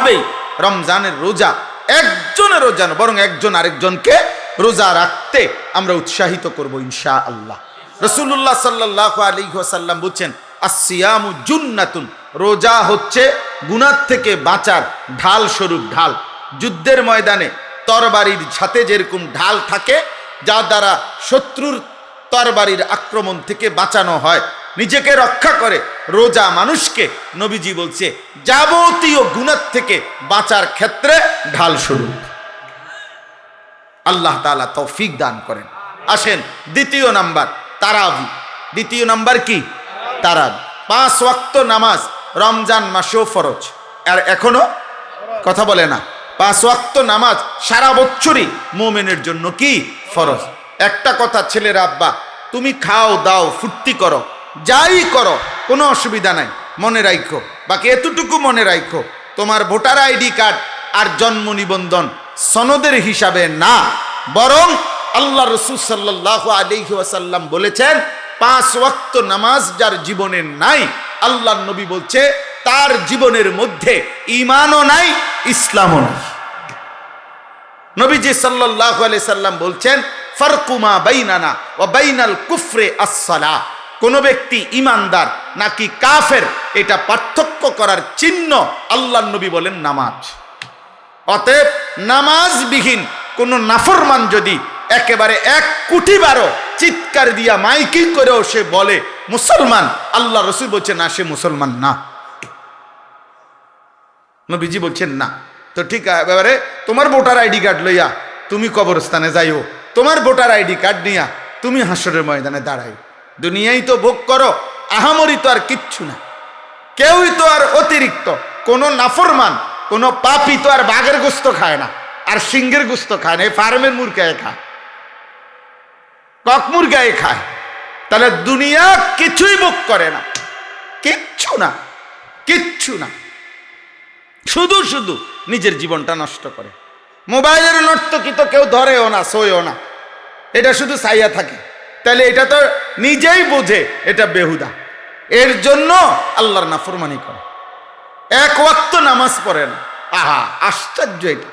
কোনোভাবেই রমজানের রোজা একজনের রোজা না, বরং একজন আরেকজনকে রোজা রাখতে আমরা উৎসাহিত করব ইনশাআল্লাহ। রাসূলুল্লাহ সাল্লাল্লাহু আলাইহি ওয়াসাল্লাম বলেছেন, আসসিয়ামু জুন্নাতুন, রোজা হচ্ছে গুনাহ থেকে বাঁচার ঢাল স্বরূপ ঢাল। যুদ্ধের ময়দানে তরবারির সাথে যেরকম ঢাল থাকে, যা দ্বারা শত্রুর তরবারির আক্রমণ থেকে বাঁচানো হয়, নিজেকে রক্ষা করে, রোজা মানুষকে নবীজি বলছে যাবতীয় গুনাহ থেকে বাঁচার ক্ষেত্রে ঢাল স্বরূপ। আল্লাহ তাআলা তৌফিক দান করেন। আসেন দ্বিতীয় নাম্বার, তারাবি। দ্বিতীয় নাম্বার কি? তারাবি। 5 ওয়াক্ত নামাজ রমজান মাসেও ফরজ। আর এখনো কথা বলে না, 5 ওয়াক্ত নামাজ সারা বছরই মুমিনের জন্য কি? ফরজ। একটা কথা ছেলের আব্বা, তুমি খাও দাও ফুর্তি করো যাই করো কোনো অসুবিধা নাই, মনে রাখো, বাকি এতটুকু মনে রাখো, তোমার ভোটার আইডি কার্ড আর জন্ম নিবন্ধন সনদের হিসাবে না, বরং আল্লাহ রাসূল সাল্লাল্লাহু আলাইহি ওয়াসাল্লাম বলেছেন 5 ওয়াক্ত নামাজ যার জীবনে নাই, আল্লাহর নবী বলছে তার জীবনের মধ্যে ঈমানও নাই, ইসলামও নাই। নবীজি সাল্লাল্লাহু আলাইহি সাল্লাম বলছেন, ফারকু মা বাইনানা ওয়া বাইনাল কুফরি আস-সালাহ। কোন ব্যক্তি ঈমানদার নাকি কাফের এটা পার্থক্য করার চিহ্ন আল্লাহর নবী বলেন নামাজ। অতএব নামাজবিহীন কোন নাফরমান যদি একেবারে 1 কোটি বারো চিৎকার দিয়া মাইকিং করেও সে বলে মুসলমান, আল্লাহ রাসূল বলছেন না, সে মুসলমান না। নবীজি বলছেন না। তো ঠিক এবারে তোমার ভোটার আইডি কার্ড লইয়া তুমি কবরস্থানে যাইও, তোমার ভোটার আইডি কার্ড নিয়া তুমি হাসরের ময়দানে দাঁড়াই। দুনিয়ায় তো ভোগ করো, আহামরি তো আর কিচ্ছু না, কেউই তো আর অতিরিক্ত, কোন নাফরমান কোন পাপী তো আর বাঘের গোস্ত খায় না, আর সিংহের গোস্ত খায় না, এই ফার্মের মুরগায় খায়, কক মুরগায় খায়। তাহলে দুনিয়া কিছুই ভোগ করে না, কিচ্ছু না, কিচ্ছু না, শুধু শুধু নিজের জীবনটা নষ্ট করে। মোবাইলের নর্তকী তো কেউ ধরেও না, সইও না, এটা শুধু চাইয়া থাকে। তাহলে এটা তো নিজেই বোঝে এটা বেহুদা, এর জন্য আল্লাহর নাফরমানি করে, 1 ওয়াক্ত নামাজ পড়ে না। আহা আশ্চর্য এটা।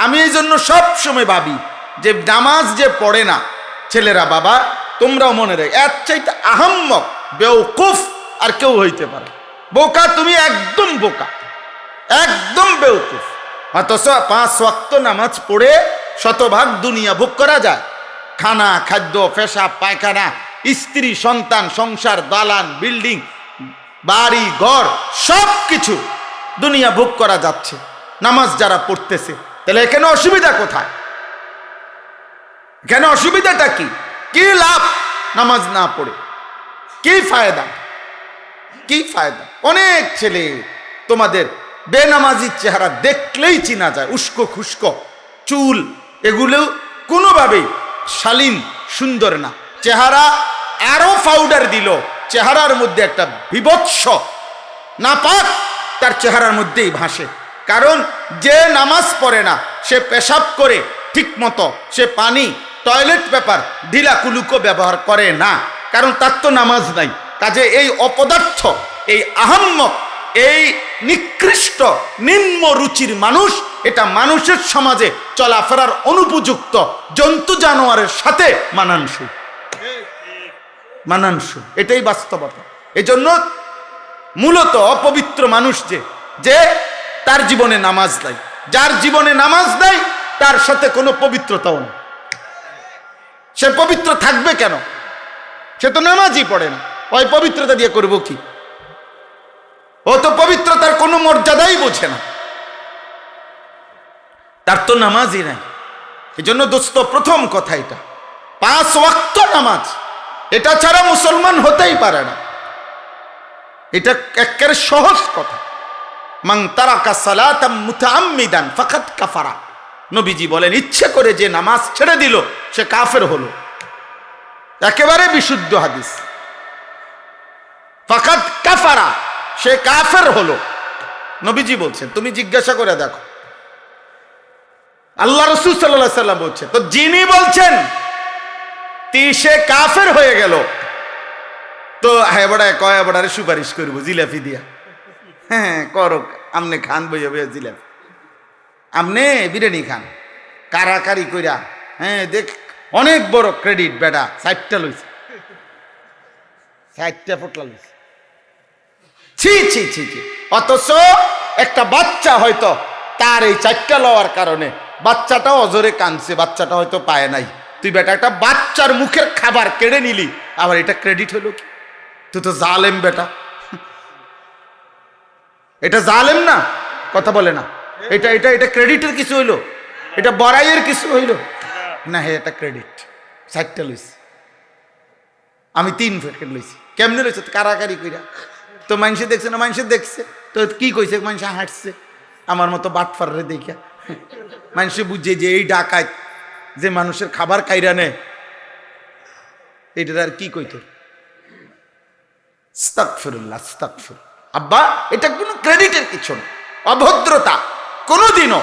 আমি এই জন্য সব সময় ভাবি যে নামাজ যে পড়ে না ছেলেরা, বাবা তোমরাও মনে রাখ, এর চাইতে আহাম্মক বেওকুফ আর কেউ হইতে পারে। বোকা তুমি, একদম বোকা, একদম বেওকুফ। অথচ 5 ওয়াক্ত নামাজ পড়ে শতভাগ দুনিয়া ভোগ করা যায়। খানা, খাদ্য, পেশাব, পায়খানা, স্ত্রী, সন্তান, সংসার, দালান, বিল্ডিং, বাড়ি ঘর সব কিছু দুনিয়া ভোগ করা যাচ্ছে নামাজ যারা পড়তেছে। তাহলে এখানে অসুবিধা কোথায়? এখানে অসুবিধাটা কি? কি লাভ নামাজ না পড়ে? কি ফায়দা? কি ফায়দা? অনেক ছেলে তোমাদের বেনামাজির চেহারা দেখলেই চিনা যায়, উস্কো খুস্কো চুল, এগুলো কোনোভাবেই শালীন সুন্দর না। চেহারা আরো পাউডার দিল, চেহারার মধ্যে একটা বিভৎস নাপাক তার চেহারার মধ্যেই ভাসে। কারণ যে নামাজ পড়ে না সে পেশাব করে ঠিক মতো, সে পানি, টয়লেট পেপার ঢিলা কুলুকো ব্যবহার করে না, কারণ তার তো নামাজ নাই। কাজে এই অপদার্থ, এই আহাম্মক, এই নিকৃষ্ট নিম্ন রুচির মানুষ, এটা মানুষের সমাজে চলাফেরার অনুপযুক্ত, জন্তু জানোয়ারের সাথে মানানসই, মানানসই, এটাই বাস্তবতা। এজন্য মূলত অপবিত্র মানুষ যে তার জীবনে নামাজ নাই, যার জীবনে নামাজ নাই তার সাথে কোনো পবিত্রতাও নেই। সে পবিত্র থাকবে কেন? সে তো নামাজই পড়ে না, ওই পবিত্রতা দিয়ে করবো কি? ও তো পবিত্রতার কোনো মর্যাদাই বোঝে না, তার তো নামাজই নাই। এই জন্য দোস্ত, প্রথম কথা এটা, 5 ওয়াক্ত নামাজ, এটা ছাড়া মুসলমান হতেই পারে না। এটা একেবারে সহজ কথা। মান তারাকা সালাতাম মুতাআম্মিদান ফাকাদ কাফারা। নবীজি বলেন, ইচ্ছে করে যে নামাজ ছেড়ে দিল সে কাফের হলো। একেবারে বিশুদ্ধ হাদিস, ফাকাদ কাফারা, সে কাফের হলো। নবীজি বলছেন, তুমি জিজ্ঞাসা করে দেখো, আল্লাহ রাসূল সাল্লাল্লাহু আলাইহি সাল্লাম বলছেন। তো যিনি বলছেন সে কাফের হয়ে গেল, তো হ্যাঁ বড়ায় কয় বড়ারে সুপারিশ করবো জিলাপি দিয়া, হ্যাঁ করো, আমনে খান বইয়া বইয়া জিলাপি, আপনি বিরিয়ানি খান কারাকারি কইরা, হ্যাঁ দেখ অনেক বড় ক্রেডিট বেটা, 60টা লইছে, 60টা ফোটলা লইছে। ছি ছি ছি ছি। অথচ একটা বাচ্চা হয়তো তার এই 4টা লওয়ার কারণে বাচ্চাটাও অজরে কাঁদছে, বাচ্চাটা হয়তো পায় নাই। তুই বেটা একটা বাচ্চার মুখের খাবার কেড়ে নিলি, আবার এটা ক্রেডিট হলো কি? তুই তো জালেম বেটা, এটা জালেম না? কথা বলে না, এটা এটা এটা ক্রেডিটের কিছু হইলো? এটা বড়াইয়ের কিছু হইলো না? হে এটা ক্রেডিট। 60টা লইছি, আমি 3 প্যাকেট লইছি। কেমনে লইছে? কারাকারি কইরা। তো মানুষে দেখছে না? মানুষে দেখছে তো কি কইছে? মানুষে হাঁটছে আমার মতো বাটফার রে দেখা। মানুষে বুঝে যে এই ডাকাত যে মানুষের খাবার খাইরা নেয়, এটার আর কি কইতো? আস্তাগফিরুল্লাহ, আস্তাগফির। আব্বা, এটা কোনো ক্রেডিটের কিছু না, অভদ্রতা কোনোদিনও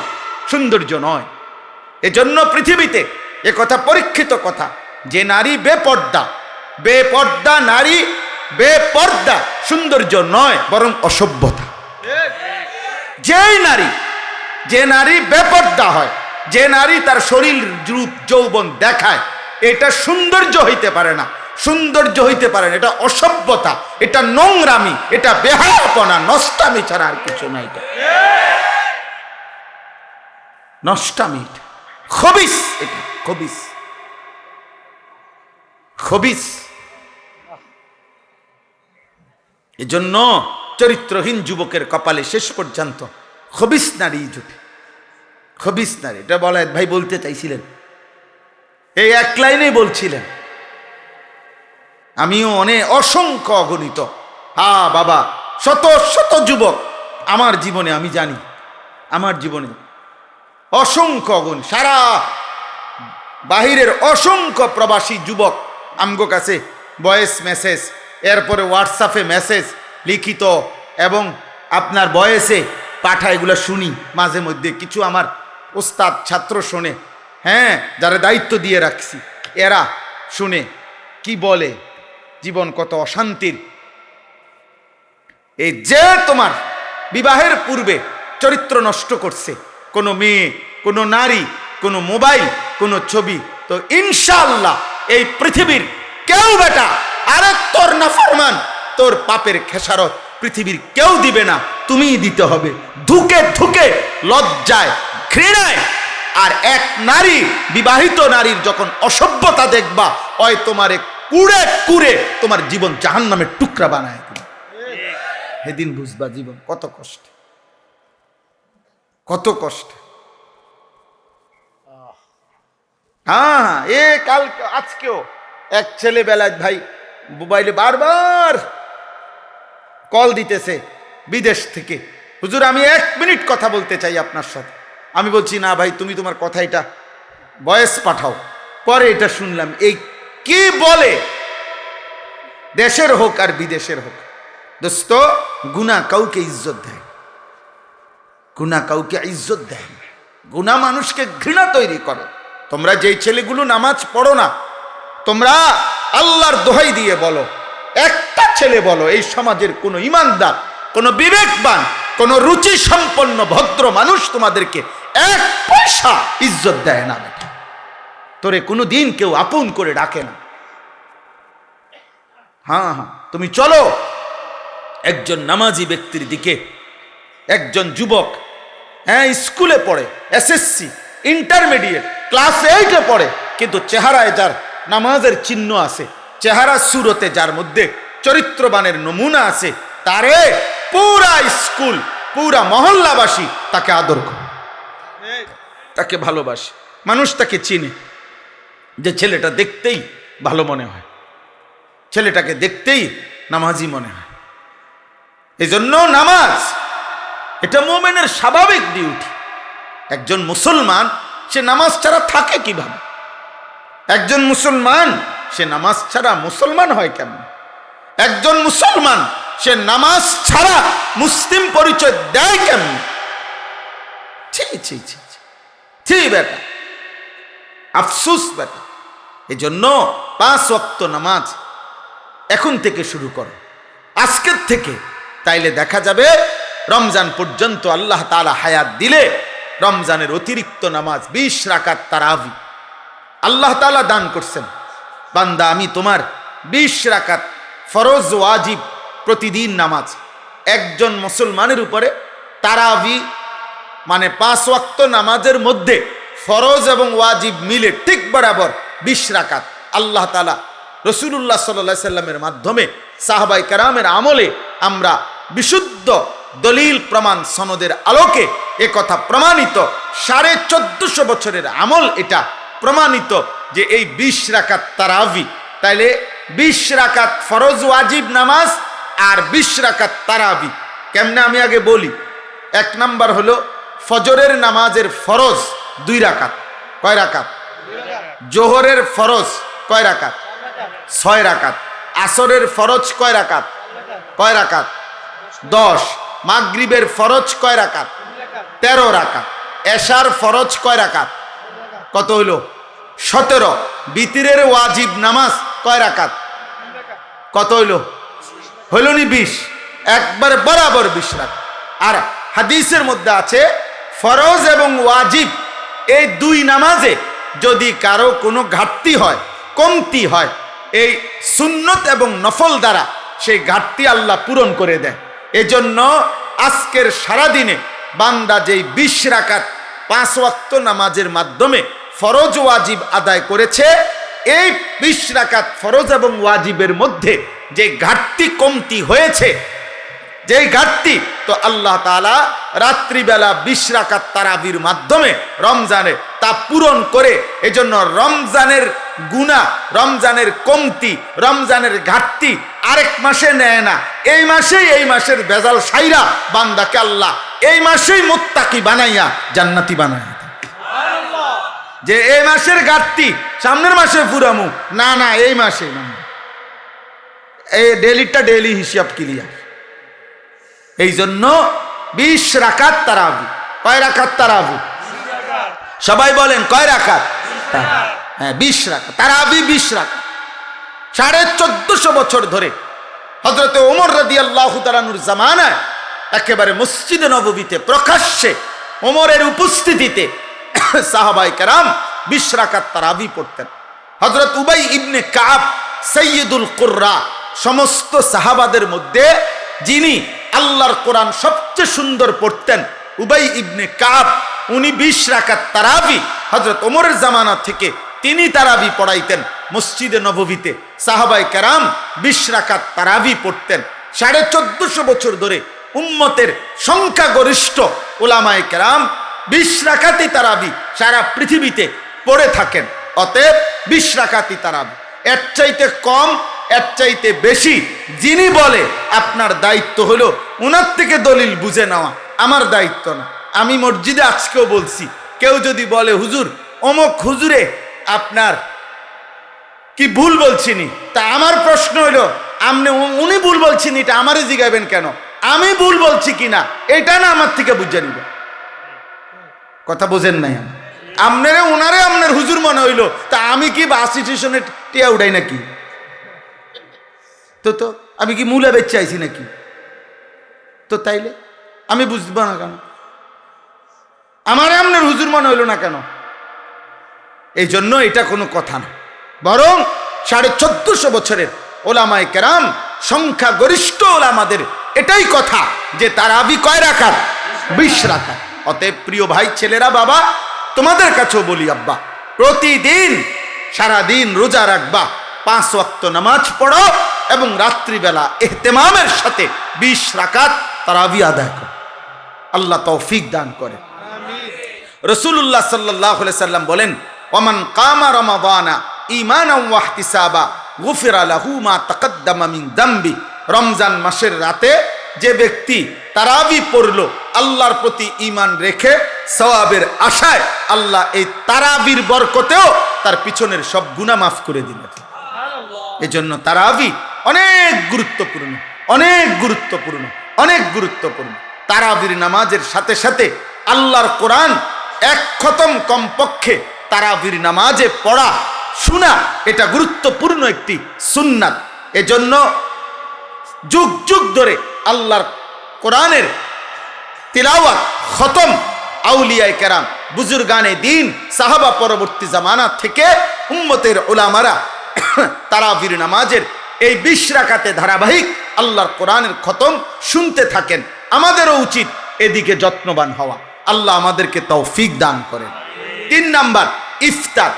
সৌন্দর্য নয়। এজন্য পৃথিবীতে এ কথা পরীক্ষিত কথা, যে নারী বেপর্দা, বেপর্দা নারী, বেপর্দা সৌন্দর্য নয়, বরং অসভ্যতা। যে নারী বেপর্দা হয়, যে নারী তার শরীর রূপ যৌবন দেখায়, এটা সৌন্দর্য হইতে পারে না, সৌন্দর্য হইতে পারে না, এটা অসভ্যতা, এটা নোংরামি, এটা বেহায়াপনা, নষ্টামি ছাড়া আর কিছু নাই। এটা নষ্টামি, খবিস, এটা খবিস, খবিস। এজন্য চরিত্রহীন যুবকের কপালে শেষ পর্যন্ত খবিস নারী জুটে, খবিস নারী। এটা বলায়েত ভাই বলতে চাইছিলেন, এই এক লাইনেই বলছিলেন। আমিও অসংখ্য অগণিত, বাবা, শত শত যুবক আমার জীবনে, আমি জানি আমার জীবনে অসংখ্য অগণ, সারা বাহিরের অসংখ্য প্রবাসী যুবক আমগো কাছে ভয়েস মেসেজ, এরপরে হোয়াটসঅ্যাপে মেসেজ লিখিত এবং আপনার ভয়েসে পাঠা, এগুলো শুনি মাঝে মধ্যে। কিছু আমার ওস্তাদ ছাত্র শোনে, হ্যাঁ, যারা দায়িত্ব দিয়ে রাখছি, এরা শুনে কি বলে, জীবন কত অশান্তির। এই যে তোমার বিবাহের পূর্বে চরিত্র নষ্ট করছে কোনো মেয়ে, কোনো নারী, কোনো মোবাইল, কোনো ছবি, তো ইনশাআল্লাহ এই পৃথিবীর কেউ বেটা, আরে তোর নাফরমান, তোর পাপের খেসারত পৃথিবীর কেউ দিবে না, তুমিই দিতে হবে, ধুকে ধুকে, লজ্জায়, ঘৃণায়। আর এক নারী, বিবাহিত নারীর যখন অসভ্যতা দেখবা, ওই তোমারে কুড়ে কুড়ে তোমার জীবন জাহান্নামের টুকরা বানায় দিবে। সেদিন বুঝবা জীবন কত কষ্ট, কত কষ্ট। হ্যাঁ, কাল আজকেও এক ছেলে বেলায় ভাই মোবাইলে বারবার কল দিতেছে বিদেশ থেকে, হুজুর আমি 1 মিনিট কথা বলতে চাই আপনার সাথে। আমি বলছি না ভাই, তুমি তোমার কথা এটা ভয়েস পাঠাও। পরে এটা শুনলাম, এই কি বলে, দেশের হোক আর বিদেশের হোক, দোস্ত, গুনাহ কাউকে ইজ্জত দেয়, গুনাহ কাউকে ইজ্জত দেয়, গুনাহ মানুষকে ঘৃণা তৈরি করে। তোমরা যেই ছেলেগুলো নামাজ পড়ো না, তোমরা আল্লাহর দোহাই দিয়ে বলো, একটা ছেলে বলো, এই সমাজের কোনো ইমানদার, কোনো বিবেকবান, কোনো রুচি সম্পন্ন ভদ্র মানুষ তোমাদেরকে 1 পয়সা ইজ্জত দেয় না বেটা। তোরে কোনো দিন কেউ আপন করে ডাকে না। হ্যাঁ হ্যাঁ, তুমি চলো একজন নামাজি ব্যক্তির দিকে। একজন যুবক, হ্যাঁ, স্কুলে পড়ে, এসএসসি, ইন্টারমিডিয়েট, ক্লাস 8-এ পড়ে, কিন্তু চেহারায় যার নামাজের চিহ্ন আছে, চেহারা সুরতে যার মধ্যে চরিত্রবানের নমুনা আছে, তারে পুরা স্কুল, পুরা মহল্লাবাসী তাকে আদর করে, তাকে ভালোবাসে, মানুষ তাকে চিনে, যে ছেলেটা দেখতেই ভালো মনে হয়, ছেলেটাকে দেখতেই নামাজি মনে হয়। এজন্য নামাজ এটা মুমিনের স্বাভাবিক ডিউটি। একজন মুসলমান সে নামাজ ছাড়া থাকে কিভাবে? একজন মুসলমান সে নামাজ ছাড়া মুসলমান হয় কেমন? একজন মুসলমান সে নামাজ ছাড়া মুসলিম পরিচয় দেয় কেমন? ছি বেটা, আফসুস বেটা। এজন্য 5 ওয়াক্ত নামাজ এখন থেকে শুরু করো, আজকের থেকে। তাইলে দেখা যাবে রমজান পর্যন্ত আল্লাহ তাআলা হায়াত দিলে রমজানের অতিরিক্ত নামাজ 20 রাকাত তারাবি আল্লাহ তাআলা দান করছেন। বান্দা আমি তোমার 20 রাকাত ফরজ ওয়াজিব প্রতিদিন নামাজ, একজন মুসলমানের উপরে তারাবি মানে 5 ওয়াক্ত নামাজের মধ্যে ফরজ এবং ওয়াজিব মিলে ঠিক বরাবর 20 রাকাত আল্লাহ তাআলা রাসূলুল্লাহ সাল্লাল্লাহু আলাইহি সাল্লামের মাধ্যমে সাহাবায়ে কেরামের আমলে আমরা বিশুদ্ধ দলিল প্রমাণ সনদের আলোকে এ কথা প্রমাণিত, 1450 বছরের আমল এটা প্রমাণিত যে এই 20 রাকাত তারাবি, তাইলে 20 রাকাত ফরজ ওয়াজিব নামাজ আর 20 রাকাত তারাবি কেমনে আমি আগে বলি। 1 নাম্বার হলো ফজরের নামাজের ফরজ 2 রাকাত, কয় রাকাত? জোহরের ফরজ কয় রাকাত? 6 রাকাত। আসরের ফরজ কয় রাকাত? কয় রাকাত? 10। মাগরিবের ফরজ কয় রাকাত? 13 রাকাত। এশার ফরজ কয় রাকাত? কত হইল? 17। বিতিরের ওয়াজিব নামাজ কয় রাকাত? কত হইল? হইল নি 20, একবার বরাবর 20 রাকাত। আর হাদিসের মধ্যে আছে ফরজ এবং ওয়াজিব এই 2 নামাজে যদি কারো কোনো ঘাটতি হয়, কমতি হয়, এই সুন্নত এবং নফল দ্বারা সেই ঘাটতি আল্লাহ পূরণ করে দেয়। এজন্য আজকের সারাদিনে বান্দা যেই 20 রাকাত 5 ওয়াক্ত নামাজের মাধ্যমে ফরজ ওয়াজিব আদায় করেছে, এই 20 রাকাত ফরজ এবং ওয়াজিবের মধ্যে যে ঘাটতি কমতি হয়েছে, যেই ঘাটতি, তো আল্লাহ তাআলা রাত্রিবেলা 20 রাকাত তারাবির মাধ্যমে রমজানে তা পূরণ করে, এজন্য রমজানের গুনাহ, রমজানের কমতি, রমজানের ঘাটতি আরেক মাসে নেয় না, এই মাসেই এই মাসের বেজাল সাইরা বান্দাকে আল্লাহ এই মাসেই মুত্তাকি বানাইয়া জান্নাতি বানায়। যে এই মাসের ঘাটতি সামনের মাসে পুরামু না, না এই মাসে না, এই ডেলিটা ডেলি হিসাব ক্লিয়ার। এই জন্য 20 রাকাত তারাবি। কয় রাকাত তারাবি? সবাই বলেন কয় রাকাত? হ্যাঁ 20 রাকাত তারাবি, 20 রাকাত। 1450 বছর ধরে হযরতে ওমর রাদিয়াল্লাহু তাআলা আনহুর জামানায় একেবারে মসজিদে নববীতে প্রকাশ্যে ওমরের উপস্থিতিতে সাহাবায়ে কেরাম 20 রাকাত তারাবি পড়তেন। হযরত উবাই ইবনে কাব সাইয়্যিদুল কুররা, সমস্ত সাহাবাদের মধ্যে যিনি আল্লাহর কোরআন সবচেয়ে সুন্দর পড়তেন, উবাই ইবনে কাব, উনি 20 রাকাত তারাবি হযরত ওমরের জামানা থেকে তিনি তারাবি পড়াইতেন মসজিদে নববীতে। সাহাবায়ে কেরাম 20 রাকাত তারাবি পড়তেন। 1450 বছর ধরে উম্মতের সংখ্যাগরিষ্ঠ উলামায়ে কেরাম 20 রাকাতই তারাবি সারা পৃথিবীতে পড়ে থাকেন। অতএব 20 রাকাতই তারাবি। এর চাইতে কম, এর চাইতে বেশি যিনি বলে, আপনার দায়িত্ব হলো উনার থেকে দলিল বুঝে নেওয়া, আমার দায়িত্ব না। আমি মসজিদে আজকেও বলছি, কেউ যদি বলে হুজুর অমুক হুজুরে আপনার কি ভুল বলছিনি, তা আমার প্রশ্ন হলো আপনি উনি ভুল বলছিনি এটা আমারে জিগাবেন কেন? আমি ভুল বলছি কিনা এটা না আমার থেকে বুঝে নিবে। কথা বোঝেন নাই? আপনারে উনারে আপনার হুজুর মনে হইলো, তা আমি কি বাস স্টেশনে টিয়া উঠাই নাকি? তো আমি কি মূলা বেচে আইছি নাকি? তো তাইলে আমি বুঝবো না কেন? আমার আপনার হুজুর মনে হইল না কেন? এই জন্য এটা কোনো কথা না, বরং 1450 বছরের ওলামায়ে কেরাম সংখ্যাগরিষ্ঠ ওলামাদের এটাই কথা যে তারাবি কয় রাকাত? 20 রাকাত। অতএব প্রিয় ভাই, ছেলেরা, বাবা, তোমাদের কাছেও বলি, আব্বা, প্রতিদিন সারাদিন রোজা রাখবা, 5 ওয়াক্ত নামাজ পড়ো এবং রাত্রিবেলা ইহতিমামের সাথে 20 রাকাত তারাবি আদায় করো। আল্লাহ তৌফিক দান করে। রাসূলুল্লাহ সাল্লাল্লাহু আলাইহি সাল্লাম বলেন, ওমান কামা রমাদানা ঈমানান ওয়া ইহতিসাবা গুফিরা লাহু মা তাকদ্দামা মিন যামবি। রমজান মাসের রাতে যে ব্যক্তি তারাবি পড়লো আল্লাহর প্রতি ঈমান রেখে সওয়াবের আশায়, আল্লাহ এই তারাবির বরকতেও তার পিছনের সব গুনাহ মাফ করে দিবেন। এজন্য তারাবি অনেক গুরুত্বপূর্ণ, অনেক গুরুত্বপূর্ণ, অনেক গুরুত্বপূর্ণ। তারাবির নামাজের সাথে সাথে আল্লাহর কোরআন 1 খতম কমপক্ষে তারাবির নামাজে পড়া, শোনা, এটা গুরুত্বপূর্ণ একটি সুন্নাত। এজন্য যুগ যুগ ধরে আল্লাহর কোরআনের তিলাওয়াত, খতম আউলিয়ায়ে কেরাম, বুজুর্গানে দিন, সাহাবা পরবর্তী জামানা থেকে উম্মতের উলামারা তারাবির নামাজের এই 20 রাকাতে ধারাবাহিক আল্লাহর কোরআনের খতম শুনতে থাকেন। আমাদেরও উচিত এদিকে যত্নবান হওয়া। আল্লাহ আমাদেরকে তৌফিক দান করেন। 3 নাম্বার ইফতার।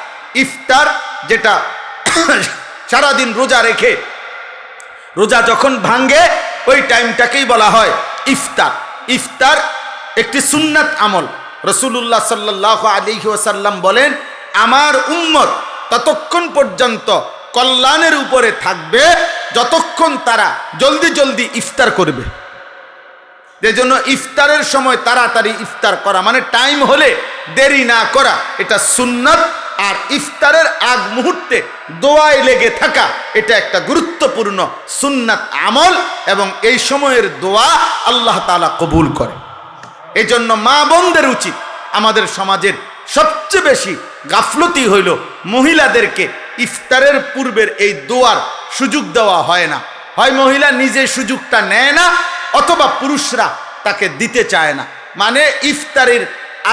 ইফতার যেটা সারাদিন রোজা রেখে রোজা যখন ভাঙ্গে ওই টাইমটাকেই বলা হয় ইফতার। ইফতার একটি সুন্নাত আমল। রাসূলুল্লাহ সাল্লাল্লাহু আলাইহি ওয়াসাল্লাম বলেন, আমার উম্মত ততক্ষণ পর্যন্ত কল্যাণের উপরে থাকবে যতক্ষণ তারা জলদি জলদি ইফতার করবে। এজন্য ইফতারের সময় তাড়াতাড়ি ইফতার করা, মানে টাইম হলে দেরি না করা, এটা সুন্নাত। আর ইফতারের আগ মুহূর্তে দোয়ায় লেগে থাকা, এটা একটা গুরুত্বপূর্ণ সুন্নাত আমল, এবং এই সময়ের দোয়া আল্লাহ তাআলা কবুল করে। এজন্য মা বোনদের উচিত, আমাদের সমাজের সবচেয়ে বেশি গাফলতি হইল মহিলাদেরকে ইফতারের পূর্বের এই দোয়ার সুযোগ দেওয়া হয় না। হয় মহিলা নিজে সুযোগটা নেয় না, অথবা পুরুষরা তাকে দিতে চায় না। মানে ইফতারের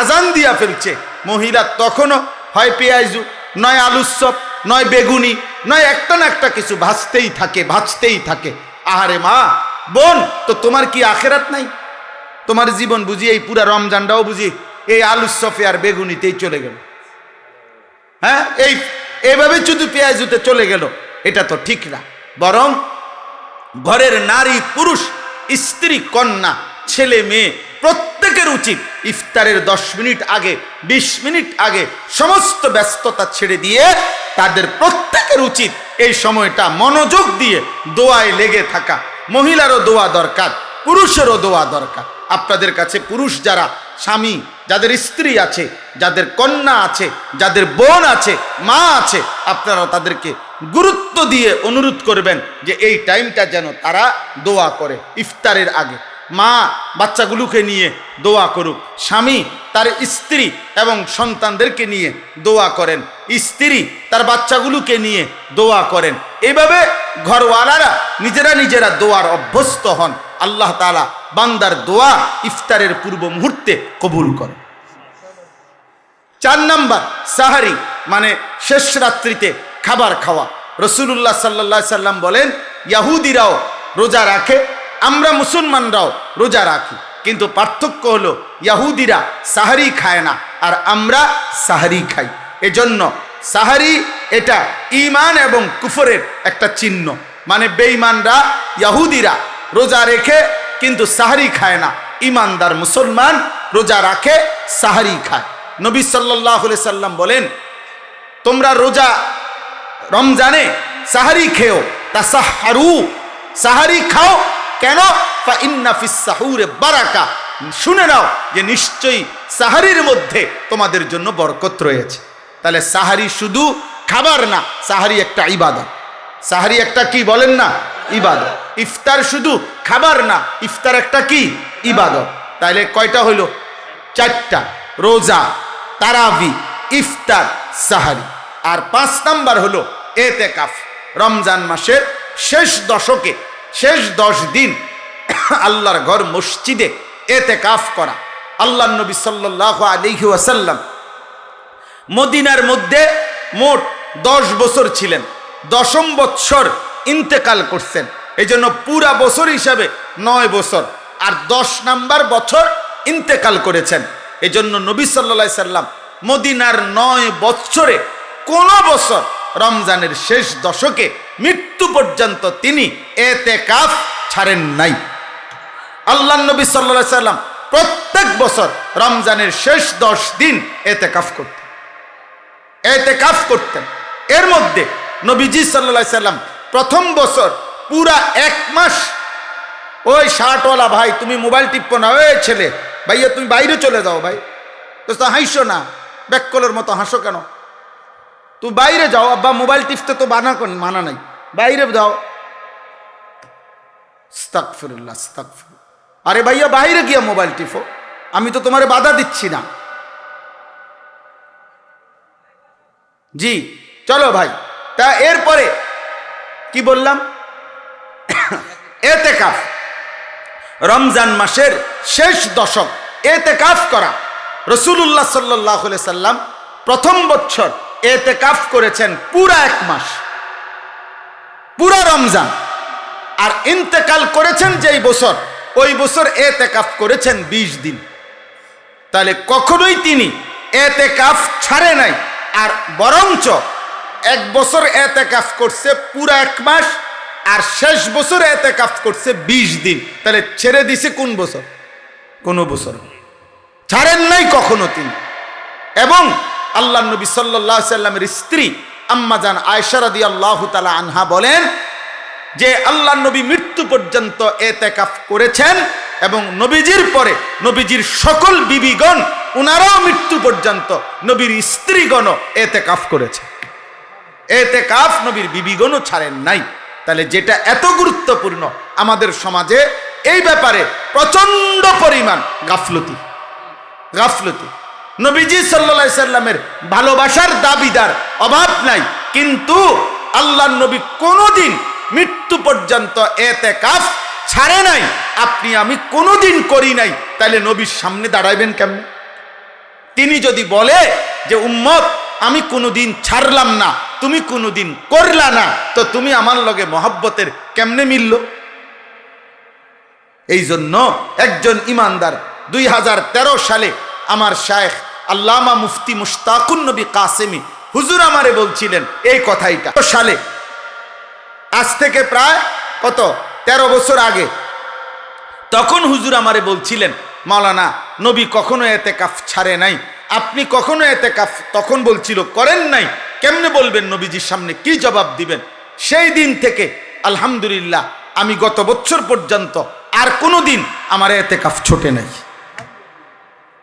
আজান দিয়া ফেলছে, মহিলা তখনও হয় পেঁয়াজু, নয় আলুর চপ, নয় বেগুনি, নয় একটা না একটা কিছু ভাজতেই থাকে। আহারে মা বোন, তো তোমার কি আখেরাত নাই? তোমার জীবন বুঝি এই পুরা রমজানটাও বুঝি এই আলুর চপে আর বেগুনিতেই চলে গেল? হ্যাঁ, এইভাবে শুধু পেঁয়াজুতে চলে গেল, এটা তো ঠিক না। বরং ঘরের নারী পুরুষ, স্ত্রী কন্যা, ছেলে মেয়ে প্রত্যেকের উচিত ইফতারের 10 মিনিট আগে, 20 মিনিট আগে সমস্ত ব্যস্ততা ছেড়ে দিয়ে তাদের প্রত্যেকের উচিত এই সময়টা মনোযোগ দিয়ে দোয়ায় লেগে থাকা। মহিলারও দোয়া দরকার, পুরুষেরও দোয়া দরকার। আপনাদের কাছে পুরুষ যারা স্বামী, যাদের স্ত্রী আছে, যাদের কন্যা আছে, যাদের বোন আছে, মা আছে, আপনারা তাদেরকে গুরুত্ব দিয়ে অনুরোধ করবেন যে এই টাইমটা যেন তারা দোয়া করে ইফতারের আগে। মা বাচ্চাগুলোকে নিয়ে দোয়া করুক, স্বামী তার স্ত্রী এবং সন্তানদেরকে নিয়ে দোয়া করেন, স্ত্রী তার বাচ্চাগুলোকে নিয়ে দোয়া করেন। এইভাবে ঘরওয়ালারা নিজেরা দোয়ার অভ্যস্ত হন। আল্লাহ তাআলা বান্দার দোয়া ইফতারের পূর্ব মুহূর্তে কবুল করেন। 4 নাম্বার সাহারি, মানে শেষ রাত্রিতে খাবার খাওয়া। রাসূলুল্লাহ সাল্লাল্লাহু আলাইহি সাল্লাম বলেন, ইহুদিরাও রোজা রাখে, আমরা মুসলমানরাও রোজা রাখি, কিন্তু পার্থক্য হলো ইহুদিরা সাহারি খায় না আর আমরা সাহারি খাই। এজন্য সাহারি এটা ঈমান এবং কুফরের একটা চিহ্ন। মানে বেঈমানরা, ইহুদিরা রোজা রেখে কিন্তু সাহারি খায় না, ঈমানদার মুসলমান রোজা রাখে, সাহারি খায়। নবী সাল্লাল্লাহু আলাইহি সাল্লাম বলেন, তোমরা রোজা রমজানে সাহারি খেও, তাসাহহারু, সাহারি খাও। কেন? ফা ইন্না ফিস সাহুরে বারাকা, শুনে নাও যে নিশ্চয়ই সাহারির মধ্যে তোমাদের জন্য বরকত রয়েছে। তাহলে সাহারি শুধু খাবার না, সাহারি একটা ইবাদত। সাহারি একটা কি বলেন না? ইবাদত। ইফতার শুধু খাবার না, ইফতার একটা কি? ইবাদত। তাহলে কয়টা হইল? 4টা, রোজা, তারাবি, ইফতার, সাহারি। আর 5 নাম্বার হলো এতেকাফ। রমজান মাসের শেষ দশকে, শেষ 10 দিন আল্লাহর ঘর মসজিদে এতেকাফ করা। আল্লাহর নবী সাল্লাল্লাহু আলাইহি ওয়াসাল্লাম মদিনার মধ্যে মোট 10 বছর ছিলেন, 10ম বৎসর ইন্তেকাল করছেন। এই জন্য পুরা বছর হিসাবে 9 বছর, আর 10 নাম্বার বছর ইন্তেকাল করেছেন। এই জন্য নবী সাল্লাল্লাহু আলাইহি সাল্লাম মদিনার 9 বৎসরে কোন বছর রমজানের শেষ দশকে মৃত্যু পর্যন্ত তিনি এতেকাফ ছাড়েন নাই। আল্লাহর নবী সাল্লাল্লাহু আলাইহি সাল্লাম প্রত্যেক বছর রমজানের শেষ 10 দিন এতেকাফ করতেন। এর মধ্যে নবীজি সাল্লাল্লাহু আলাইহি সাল্লাম প্রথম বছর পুরা 1 মাস, ওই শার্টওয়ালা ভাই তুমি মোবাইল টিপো না, ওই ছেলে ভাইয়া তুমি বাইরে চলে যাও, ভাই তো হাসো না, ব্যাককলের মতো হাসো কেন? তুমি বাইরে যাও, আব্বা মোবাইল টিপতে তো মানা নাই, বাইরে যাও। আস্তাগফিরুল্লাহ, আস্তাগফিরুল্লাহ। আরে ভাইয়া বাইরে গিয়া মোবাইল টিপো, আমি তো তোমারে বাধা দিচ্ছি না। জি চলো ভাই। তা এরপরে কি বললাম? এতেকাফ, রমজান মাসের শেষ দশক এতেকাফ করা। রাসূলুল্লাহ সাল্লাল্লাহু আলাইহি সাল্লাম প্রথম বছর ইতিকাফ করেছেন পুরা 1 মাস, পুরা রমজান। আর ইন্তেকাল করেছেন যেই বছর, ওই বছর ইতিকাফ করেছেন 20 দিন। তাহলে কখনোই তিনি ইতিকাফ ছাড়ে নাই, আর বরঞ্চ 1 বছর ইতিকাফ করছে পুরা 1 মাস, আর শেষ বছর ইতিকাফ করছে 20 দিন। তাহলে ছেড়ে দিছে কোন বছর? কোন বছর ছাড়েন নাই কখনো তিনি। এবং আল্লাহর নবী সাল্লাল্লাহু আলাইহি সাল্লামের স্ত্রী আম্মা জান আয়েশা রাদিয়াল্লাহু তাআলা আনহা বলেন যে আল্লাহর নবী মৃত্যু পর্যন্ত ইতিকাফ করেছেন, এবং নবীজির পরে নবীজির সকল বিবিগণ উনারাও মৃত্যু পর্যন্ত নবীর স্ত্রীগণ ইতিকাফ করেছে। ইতিকাফ নবীর বিবিগণও ছাড়েন নাই। তাহলে যেটা এত গুরুত্বপূর্ণ, আমাদের সমাজে এই ব্যাপারে প্রচন্ড পরিমাণ গাফলতি। নবীজি সাল্লাল্লাহু আলাইহি সাল্লামের ভালোবাসার দাবিদার অভাব নাই, কিন্তু আল্লাহর নবী কোনোদিন মৃত্যু পর্যন্ত ইতিকাফ ছাড়ে নাই। আপনি আমি কোনোদিন করি নাই, তাহলে নবীর সামনে দাঁড়াইবেন কেমনে? তিনি যদি বলে যে উম্মত আমি কোনোদিন ছাড়লাম না, তুমি কোনোদিন করলা না, তো তুমি আমার লগে মহব্বতের কেমনে মিলল? এই জন্য একজন ইমানদার 2013 সালে আমার শায়েখ আল্লামা মুফতি মুশতাকুন নবী কাসেমি হুজুর আমারে বলছিলেন এই কথাইটা সালে, আজ থেকে প্রায় কত 13 বছর আগে। তখন হুজুর আমারে বলছিলেন, মাওলানা নবী কখনো ইতিকাফ ছাড়ে নাই, আপনি কখনো ইতিকাফ তখন বলছিল করেন নাই, কেমনে বলবেন? নবীজির সামনে কি জবাব দিবেন? সেই দিন থেকে আলহামদুলিল্লাহ আমি গত বছর পর্যন্ত আর কোনোদিন আমার ইতিকাফ ছোটে নাই,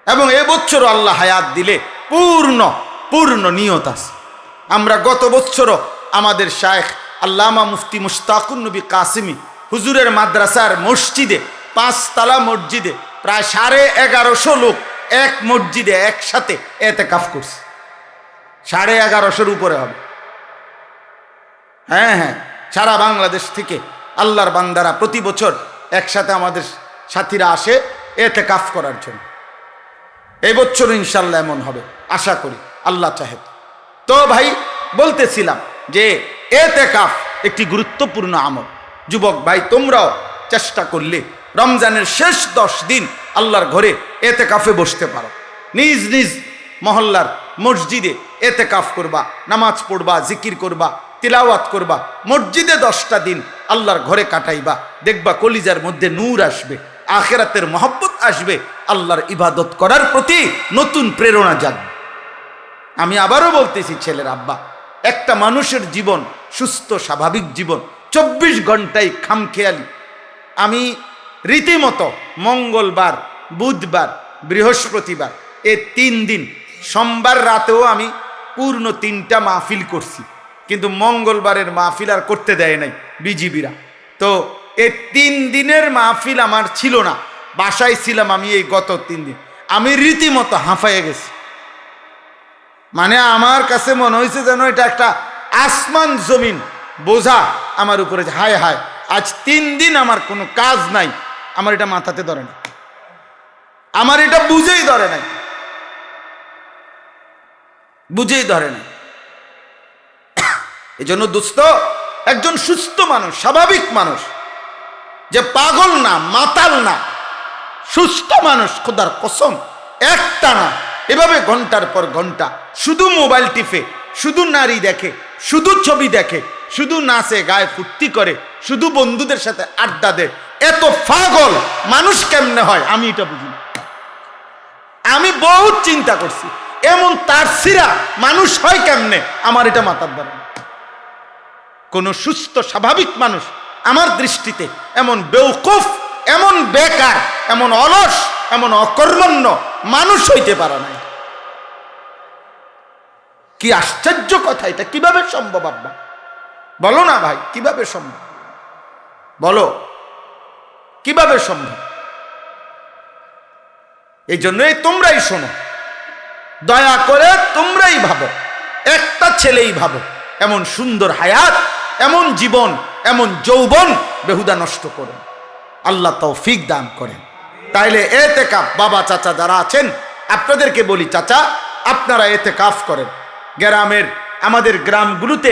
এবং এবছরও আল্লাহ হায়াত দিলে পূর্ণ নিয়ত আছে। আমরা গত বছরও আমাদের শায়েখ আল্লামা মুফতি মুশতাকুন নবী কাসেমি হুজুরের মাদ্রাসার মসজিদে, 5 তলা মসজিদে প্রায় 1150 লোক এক মসজিদে একসাথে ইতিকাফ করছে। 1150-এর উপরে হবে। হ্যাঁ, সারা বাংলাদেশ থেকে আল্লাহর বান্দারা প্রতি বছর একসাথে আমাদের সাথীরা আসে ইতিকাফ করার জন্য। এই বছর ইনশাআল্লাহ এমন হবে, আশা করি, আল্লাহ চাহে। তো ভাই বলতেছিলাম যে ইতিকাফ একটি গুরুত্বপূর্ণ আমল। যুবক ভাই তোমরাও চেষ্টা করলে রমজানের শেষ 10 দিন আল্লাহর ঘরে ইতিকাফে বসতে পারো। নিজ নিজ মহল্লার মসজিদে ইতিকাফ করবা, নামাজ পড়বা, জিকির করবা, তিলাওয়াত করবা, মসজিদে 10টা দিন আল্লাহর ঘরে কাটাইবা। দেখবা কলিজার মধ্যে নূর আসবে, আখিরাতের মহব্বত আসবে, আল্লাহর ইবাদত করার প্রতি নতুন প্রেরণা জাগবে। আমি আবারও বলতেছি ছেলের আব্বা, একটা মানুষের জীবন সুস্থ স্বাভাবিক জীবন 24 ঘন্টায় খামখেয়ালি। আমি রীতিমতো মঙ্গলবার, বুধবার, বৃহস্পতিবার এই 3 দিন, সোমবার রাতেও আমি পূর্ণ 3টা মাহফিল করছি, কিন্তু মঙ্গলবারের মাহফিল আর করতে দেয় নাই বিজিবিরা। তো এই 3 দিনের মাহফিল আমার ছিল না, বাসায় ছিলাম আমি। এই গত 3 দিন আমি রীতিমতো হাঁফাইয়ে গেছি। মানে আমার কাছে মনে হয়েছে যেন এটা একটা আসমান জমিন বোঝা আমার উপরে। হায় হায়, আজ 3 দিন আমার কোনো কাজ নাই, আমার এটা মাথাতে ধরে না, আমার এটা বুঝেই ধরে নাই, এই জন্য দোস্ত, একজন সুস্থ মানুষ, স্বাভাবিক মানুষ, যে পাগল না, মাতাল না, সুস্থ মানুষ, খোদার কসম, একটা না এভাবে ঘন্টার পর ঘন্টা শুধু মোবাইল টিপে, শুধু নারী দেখে, শুধু ছবি দেখে, শুধু নাচে, গায়ে ফুর্তি করে, শুধু বন্ধুদের সাথে আড্ডা দেয়, এত পাগল মানুষ কেমনে হয় আমি এটা বুঝি না। আমি বহুত চিন্তা করছি, এমন তারসিরা মানুষ হয় কেমনে, আমার এটা মাথার ধরে না। কোন সুস্থ স্বাভাবিক মানুষ আমার দৃষ্টিতে এমন বেওকুফ, এমন বেকার, এমন অলস, এমন অকর্মণ্য মানুষ হইতে পারে না। কি আশ্চর্য কথা, এটা কিভাবে সম্ভব? আব্বা বলো না ভাই, কিভাবে সম্ভব? বলো কিভাবে সম্ভব? এই জন্যই তোমরাই শোনো, দয়া করে তোমরাই ভাবো, একটা ছেলেই ভাবো, এমন সুন্দর হায়াত, এমন জীবন, এমন যৌবন বেহুদা নষ্ট করেন। আল্লাহ তৌফিক দান করেন। তাইলে ইতিকাফ বাবা চাচা যারা আছেন, আপনাদেরকে বলি চাচা, আপনারা এতেকাফ করেন। গ্রামের আমাদের গ্রামগুলোতে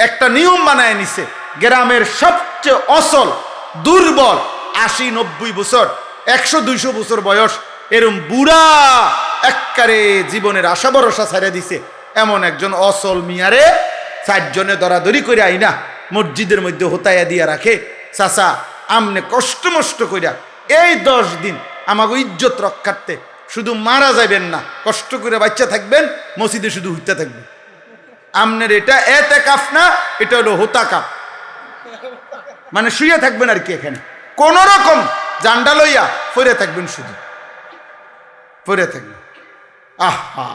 একটা নিয়ম বানায় নিছে, গ্রামের সবচেয়ে অসল দুর্বল 80-90 বছর 100-200 বছর বয়স এরম বুড়া একবারে জীবনের আশা ভরসা ছেড়ে দিছে এমন একজন অসল মিয়ারে 4 জনে দরাদরি করে আইনা মসজিদের মধ্যে হোতাইয়া দিয়া রাখে, চাচা আমনে কষ্ট মষ্ট কইরা এই 10 দিন আমাকে ইজ্জত রক্ষার্থে শুধু মারা যাবেন না, কষ্ট করে বাচ্চা থাকবেন, মসজিদে শুধু হইতে থাকবেন। আমনের এটা এতেকাফ না, এটা হলো হোতাকাফ, মানে শুয়ে থাকবেন আর কি, এখানে কোন রকম জান্ডা লইয়া পড়ে থাকবেন, শুধু পড়ে থাকবেন। আহা,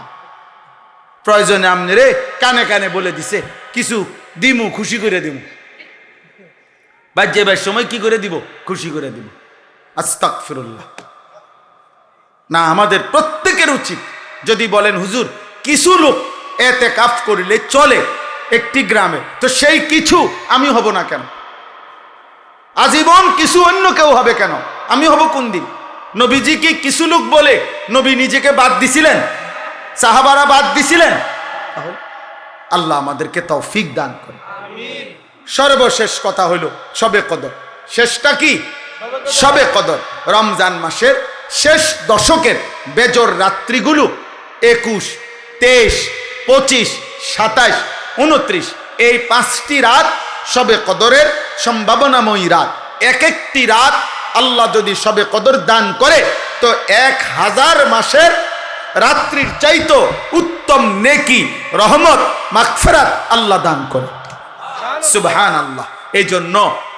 প্রয়োজনে আমনেরে কানে কানে বলে দিছে কিছু দিমু, খুশি করে দিমু, বাজ্যেবার সময় কি করে দিব, খুশি করে দিব। আস্তাগফিরুল্লাহ। না, আমাদের প্রত্যেকের উচিত, যদি বলেন হুজুর কিছু লোক এতেকাফ করিলে চলে একটি গ্রামে, তো সেই কিছু আমি হব না কেন? আজীবন কিছু অন্য কেউ হবে কেন? আমি হব কোন দিন? নবীজি কি কিছু লোক বলে নবী নিজেকে বাদ দিছিলেন? সাহাবারা বাদ দিছিলেন? আল্লাহ আমাদেরকে তৌফিক দান করে। সর্বশেষ কথা হইল শবে কদর। শেষটা কি? শবে কদর। রমজান মাসের শেষ দশকের বেজর রাত্রিগুলো 21, 23, 25, 27, 29 এই 5টি রাত শবে কদরের সম্ভাবনাময়ী রাত। এক একটি রাত আল্লাহ যদি শবে কদর দান করে তো 1000 মাসের রাত্রির চাইতো উত্তম নেকি, রহমত, মাগফিরাত আল্লাহ দান করে। সুবহানাল্লাহ। এই জন্য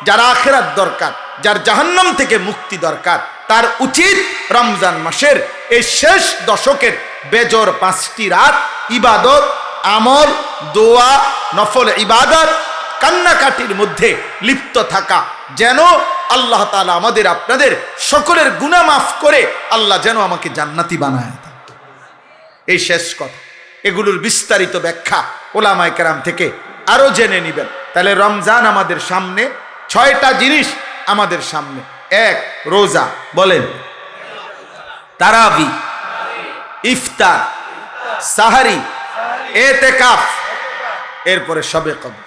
যার আখিরাত দরকার, যার জাহান্নাম থেকে মুক্তি দরকার, তার উচিত রমজান মাসের এই শেষ দশকের বেজর 5টি রাত ইবাদত, আমল, দোয়া, নফল ইবাদত, কান্নাকাটির মধ্যে লিপ্ত থাকা, যেন আল্লাহ তাআলা আমাদের আপনাদের সকলের গুনাহ মাফ করে আল্লাহ যেন আমাকে জান্নাতি বানায় দেয়। এই শেষ কথা, এগুলোর বিস্তারিত ব্যাখ্যা ওলামায়ে কেরাম থেকে আরো জেনে নিবেন। তাহলে রমজান আমাদের সামনে 6টা জিনিস আমাদের সামনে। 1 রোজা, বলেন তারাবি, ইফতার, সাহারি, এতেকাফ, এরপরে শবে কদর।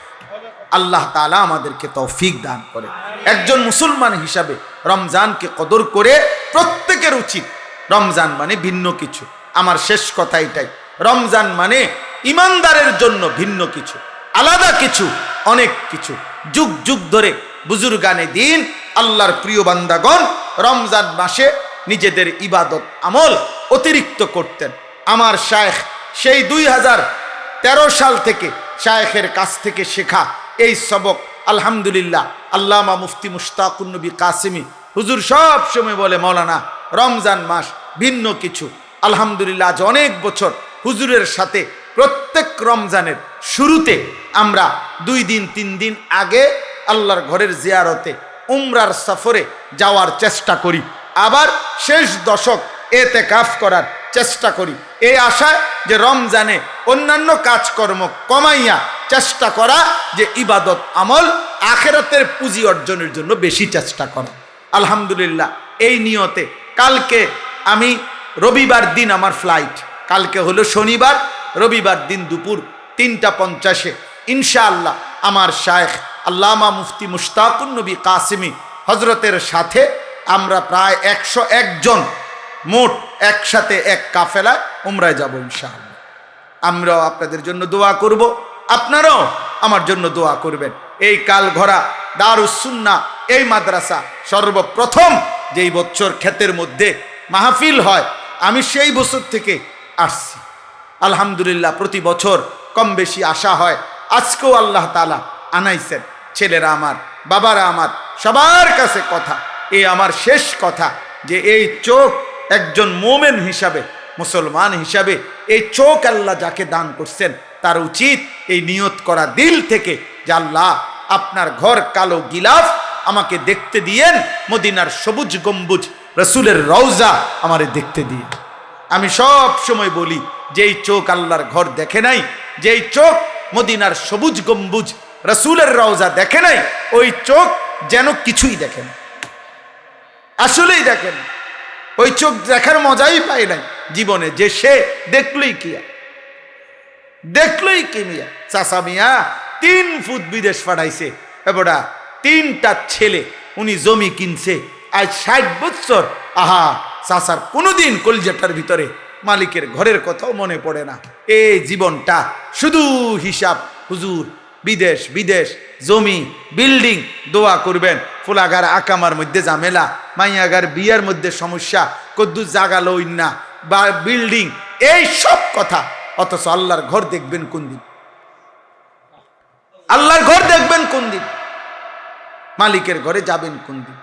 আল্লাহ তাআলা আমাদেরকে তৌফিক দান করে। একজন মুসলমান হিসাবে রমজানকে কদর করে প্রত্যেকের উচিত। রমজান মানে ভিন্ন কিছু। আমার শেষ কথা এটাই, রমজান মানে ইমানদারের জন্য ভিন্ন কিছু, আলাদা কিছু, অনেক কিছু। যুগ যুগ ধরে বুজুর্গানে দিন, আল্লাহর প্রিয় বান্দাগণ রমজান মাসে নিজেদের ইবাদত আমল অতিরিক্ত করতেন। আমার শায়েখ সেই 2013 সাল থেকে শায়েখের কাছ থেকে শেখা এই সবক আলহামদুলিল্লাহ আল্লামা মুফতি মুশতাকুন নবী কাসেমি হুজুর সব সময় বলে, মৌলানা রমজান মাস ভিন্ন কিছু। আলহামদুলিল্লাহ আজ অনেক বছর হুজুরের সাথে প্রত্যেক রমজানের শুরুতে আমরা 2 দিন 3 দিন আগে আল্লাহর ঘরের জিয়ারতে, উমরার সফরে যাওয়ার চেষ্টা করি, আবার শেষ দশক এতেকাফ করার চেষ্টা করি, এই আশায় যে রমজানে অন্যান্য কাজকর্ম কমাইয়া চেষ্টা করা, যে ইবাদত আমল আখিরাতের পুঁজি অর্জনের জন্য বেশি চেষ্টা করা। আলহামদুলিল্লাহ এই নিয়তে কালকে আমি, রবিবার দিন আমার ফ্লাইট, কালকে হলো শনিবার, রবিবার দিন দুপুর 3:50 ইনশাআল্লাহ আমার শায়েখ আল্লামা মুফতি মুশতাকুন নবী কাসেমি হজরতের সাথে আমরা প্রায় 101 জন মোট একসাথে এক কাফেলায় উমরায় যাব ইনশাআল্লাহ। আমরাও আপনাদের জন্য দোয়া করব, আপনারাও আমার জন্য দোয়া করবেন। এই কালঘরা দারুস সুন্নাহ এই মাদ্রাসা সর্বপ্রথম যেই বছর ক্ষেতের মধ্যে মাহফিল হয়, আমি সেই বছর থেকে আসছি। আলহামদুলিল্লাহ প্রতি বছর কম বেশি আসা হয়। আজকেও আল্লাহ তাআলা আনাইছেন। ছেলেরা আমার, বাবারা আমার, সবার কাছে কথা, এই আমার শেষ কথা, যে এই চোখ একজন মোমেন হিসাবে, মুসলমান হিসাবে এই চোখ আল্লাহ যাকে দান করছেন তার উচিত এই নিয়ত করা দিল থেকে যে আল্লাহ আপনার ঘর কালো গিলাফ আমাকে দেখতে দিয়েন, মদিনার সবুজ গম্বুজ রসুলের রওজা আমারে দেখতে দিয়ে। আমি সব সময় বলি, যেই চোখ আল্লাহর ঘর দেখে নাই, যেই চোখ মদিনার সবুজ গম্বুজ রসুলের রওজা দেখে নাই, ওই চোখ যেন কিছুই দেখে না, আসলেই দেখে না। ওই চোখ দেখার মজাই পায় নাই, জীবনে, যে সে দেখলই কি মিয়া চাচা মিয়া 3 ফুট বিদেশ পাঠাইছে, এবারে 3টা ছেলে, উনি জমি কিনছে আজ 60 বছর। আহা, চাচার কোনোদিন কলজাটার ভিতরে মালিকের ঘরের কথাও মনে পড়ে না। এই জীবনটা শুধু হিসাব, হুজুর বিদেশ বিদেশ, জমি বিল্ডিং, দোয়া করবেন ফুলাগার আকামার মধ্যে ঝামেলা, মাইয়াগার বিয়ার মধ্যে সমস্যা, কদ্দু জাগা লইন না বা বিল্ডিং, এই সব কথা। অথচ আল্লাহর ঘর দেখবেন কোন দিন? আল্লাহর ঘর দেখবেন কোন দিন? মালিকের ঘরে যাবেন কোন দিন?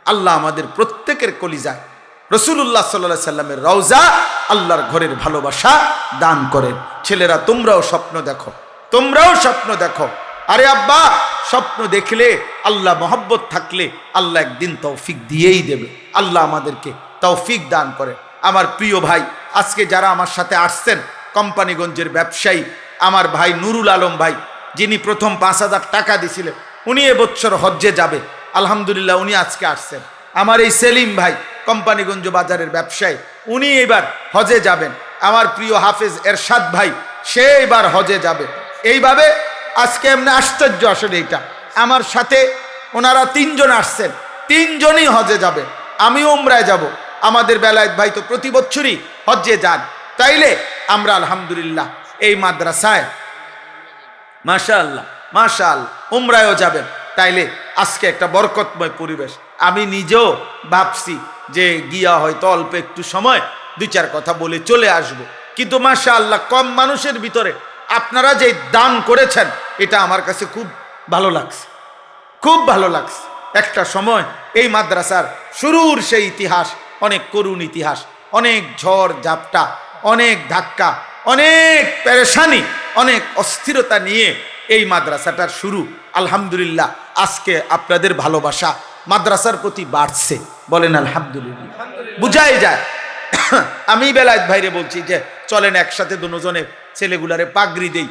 আল্লাহ আমাদের প্রত্যেকের কলিজায় রাসূলুল্লাহ সাল্লাল্লাহু আলাইহি সাল্লামের রওজা, আল্লাহর ঘরের ভালোবাসা দান করেন। ছেলেরা তোমরাও স্বপ্ন দেখো, আরে আব্বা, স্বপ্ন দেখলে আল্লাহ মহব্বত থাকলে আল্লাহ একদিন তৌফিক দিয়েই দেবে। আল্লাহ আমাদেরকে তৌফিক দান করে। আমার প্রিয় ভাই, আজকে যারা আমার সাথে আসছেন, কোম্পানিগঞ্জের ব্যবসায়ী আমার ভাই নুরুল আলম ভাই, যিনি প্রথম 5,000 টাকা দিয়েছিলেন, উনি এবছর হজ্জে যাবে, আলহামদুলিল্লাহ উনি আজকে আসছেন। আমার এই সেলিম ভাই, কোম্পানিগঞ্জ বাজারের ব্যবসায়ী, উনি এবার হজে যাবেন। আমার প্রিয় হাফেজ এরশাদ ভাই, সে এবার হজে যাবে। এইভাবে আজকে এমনি আশ্চর্য, আসলে এটা আমার সাথে ওনারা 3 জন আসছেন, 3 জনই হজে যাবে। আমিও উমরায় যাব। আমাদের বেলায়েত ভাই তো প্রতি বছরই হজ্জে যান। তাইলে আমরা আলহামদুলিল্লাহ এই মাদ্রাসায় মাশাআল্লাহ উমরায়ও যাবেন। তাইলে আজকে একটা বরকতময় পরিবেশ। আমি নিজেও ভাবছি যে গিয়া হয়তো অল্প একটু সময় 2-4 কথা বলে চলে আসব, কিন্তু মাশাআল্লাহ কম মানুষের ভিতরে আপনারা যে দান করেছেন, এটা আমার কাছে খুব ভালো লাগছে। একটা সময় এই মাদ্রাসার শুরুর সেই ইতিহাস, অনেক করুণ ইতিহাস, অনেক ঝড় ঝাপটা, অনেক ধাক্কা, অনেক পেরেশানি, অনেক অস্থিরতা নিয়ে এই মাদ্রাসাটার শুরু। আলহামদুলিল্লাহ আজকে আপনাদের ভালোবাসা মাদ্রাসার প্রতি বাড়ছে, বলেন আলহামদুলিল্লাহ। বুঝাই যায়। আমি বেলায়েত ভাইরে বলছি যে চলেন একসাথে দুজনে ছেলেগুলারে পাগড়ি দেই।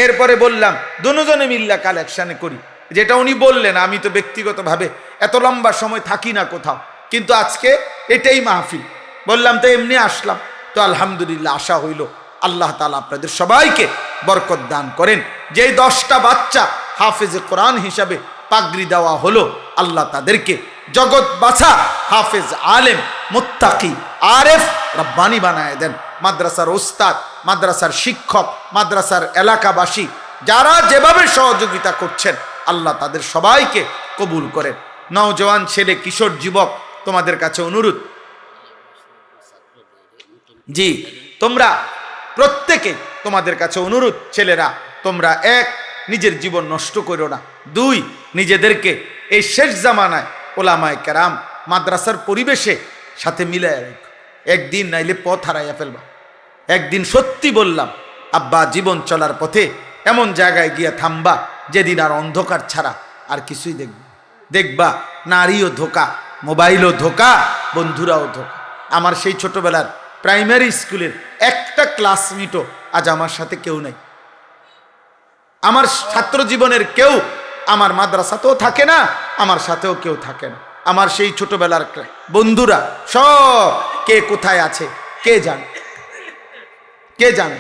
এরপরে বললাম দুজনে মিল্লা কালেকশানে করি, যেটা উনি বললেন। আমি তো ব্যক্তিগতভাবে এত লম্বা সময় থাকি না কোথাও, কিন্তু আজকে এটাই মাহফিল, বললাম তো এমনি আসলাম। তো আলহামদুলিল্লাহ আশা হইল আল্লাহ তাআলা আপনাদের সবাইকে বরকত দান করেন। যেই 10টা বাচ্চা হাফেজে কোরআন হিসাবে পাগড়ি দেওয়া হলো, আল্লাহ তাদেরকে জগৎ বাছা হাফেজ, আলেম, মুত্তাকি, আরেফ, রব্বানি বানায় দেন। মাদ্রাসার ওস্তাদ, মাদ্রাসার শিক্ষক, মাদ্রাসার এলাকাবাসী যারা যেভাবে সহযোগিতা করছেন, আল্লাহ তাদের সবাইকে কবুল করেন। নওজওয়ান ছেলে, কিশোর যুবক, তোমাদের কাছে অনুরোধ, জি তোমরা প্রত্যেকে, তোমাদের কাছে অনুরোধ, ছেলেরা তোমরা 1 নিজের জীবন নষ্ট করো না, 2 নিজেদেরকে এই শেষ জামানায় ওলামায়ে কেরাম মাদ্রাসার পরিবেশে সাথে মিলাইয়া রাখো। একদিন নাইলে পথ হারাইয়া ফেলবা। একদিন সত্যি বললাম আব্বা, জীবন চলার পথে এমন জায়গায় গিয়ে থামবা যেদিন আর অন্ধকার ছাড়া আর কিছুই দেখবা নারীও ধোকা, মোবাইলও ধোকা, বন্ধুরাও ধোকা। আমার সেই ছোটবেলার প্রাইমারি স্কুলের একটা ক্লাসমেটও আজ আমার সাথে কেউ নাই। আমার ছাত্র জীবনের কেউ আমার মাদ্রাসাতেও থাকে না, আমার সাথেও কেউ থাকে না। আমার সেই ছোটবেলার বন্ধুরা সব কে কোথায় আছে কে জানে।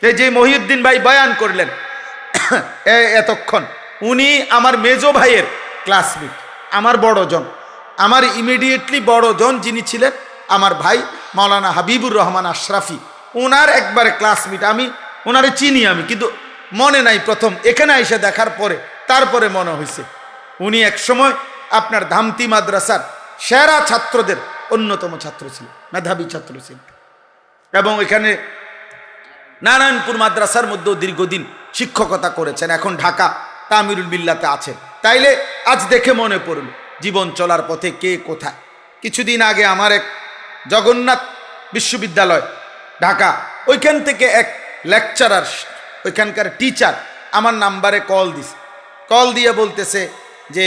এই যে মহিউদ্দিন ভাই বয়ান করলেন এতক্ষণ, উনি আমার মেজো ভাইয়ের ক্লাসমেট, আমার বড়জন, আমার ইমিডিয়েটলি বড়জন যিনি ছিলেন আমার ভাই মাওলানা হাবিবুর রহমান আশরাফি, ওনার একবারে ক্লাসমেট। আমি ওনারে চিনি, আমি কিন্তু মনে নাই, প্রথম এখানে এসে দেখার পরে তারপরে মনে হয়েছে উনি এক সময় আপনার ধামতি মাদ্রাসার সেরা ছাত্রদের অন্যতম ছাত্র ছিলেন, মেধাবী ছাত্র ছিলেন, এবং এখানে নারায়ণপুর মাদ্রাসার মধ্যেও দীর্ঘদিন শিক্ষকতা করেছেন। এখন ঢাকা তামিরুল বিল্লাতে আছেন। তাইলে আজ দেখে মনে পড়ল জীবন চলার পথে কে কোথায়। কিছুদিন আগে আমার এক জগন্নাথ বিশ্ববিদ্যালয় ঢাকা, ওইখান থেকে এক লেকচারার, ওইখানকার টিচার আমার নাম্বারে কল দিয়ে বলতেছে যে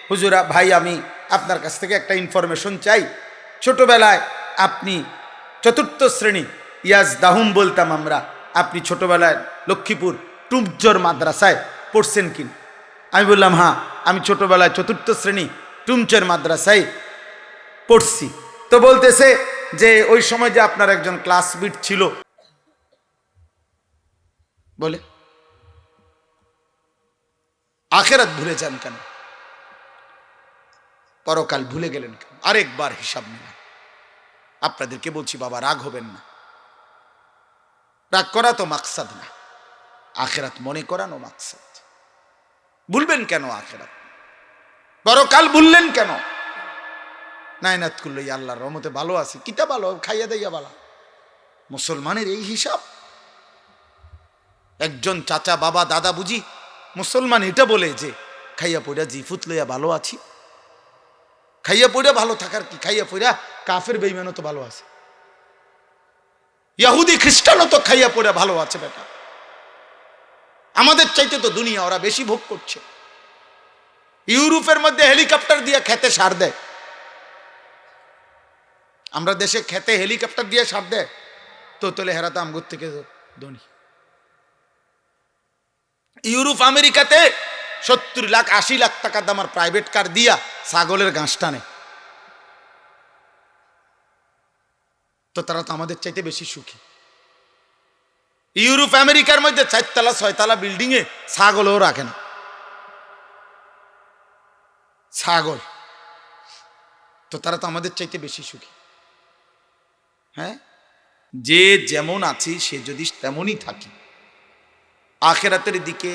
হুজুরা ভাই, আমি আপনার কাছ থেকে একটা ইনফরমেশন চাই। ছোটবেলায় আপনি 4র্থ শ্রেণী, ইয়াজ দাহুম বলতাম আমরা, আপনি ছোটবেলায় লক্ষ্মীপুর টুমচর মাদ্রাসায় পড়ছেন কিনা? আমি বললাম হ্যাঁ, আমি ছোটবেলায় 4র্থ শ্রেণী টুমচর মাদ্রাসায় পড়ছি। তো বলতেছে যে ওই সময় যে আপনার একজন ক্লাসমেট ছিল, বলে আখেরাত ভুলে যান কেন? পরকাল ভুলে গেলেন কেন? আরেকবার হিসাব নিলাম। আপনাদেরকে বলছি বাবা, রাগ হবেন না। রাগ করা তো মাকসাদ না, আখেরাত মনে করানো মাকসাদ। ভুলবেন কেন আখেরাত? পরকাল ভুললেন কেন? নাইনাত করলো আল্লাহর রহমতে ভালো আছে, কিতা ভালো, খাইয়া দাইয়া বালা। মুসলমানের এই হিসাব? একজন চাচা, বাবা, দাদা বুঝি মুসলমান এটা বলে যে খাইয়া পড়া জিফুত লইয়া ভালো আছি। খাইয়া পড়া ভালো থাকার কি? খাইয়া পড়া কাফের বেঈমানও তো ভালো আছে, ইহুদি খ্রিস্টানও তো খাইয়া পড়া ভালো আছে বেটা। আমাদের চাইতে তো দুনিয়া ওরা বেশি ভোগ করছে। ইউরোপের মধ্যে হেলিকপ্টার দিয়ে খেতে সার দেয়, আমরা দেশে খেতে হেলিকপ্টার দিয়ে সার দেয় তো তোলে হেরাতে আমগর থেকে ধনী। ইউরোপ আমেরিকাতে 70 লাখ 80 লাখ টাকা দামার প্রাইভেট কার দিয়া ছাগলের ঘাস টানে, তো তারা তো আমাদের চাইতে বেশি সুখী। ইউরোপ আমেরিকার মধ্যে 4 তলা 6 তলা বিল্ডিং এ ছাগলও রাখে না। ছাগল, তো তারা তো আমাদের চাইতে বেশি সুখী। হ্যাঁ, যে যেমন আছি সে যদি তেমনই থাকি, আখেরাতের দিকে,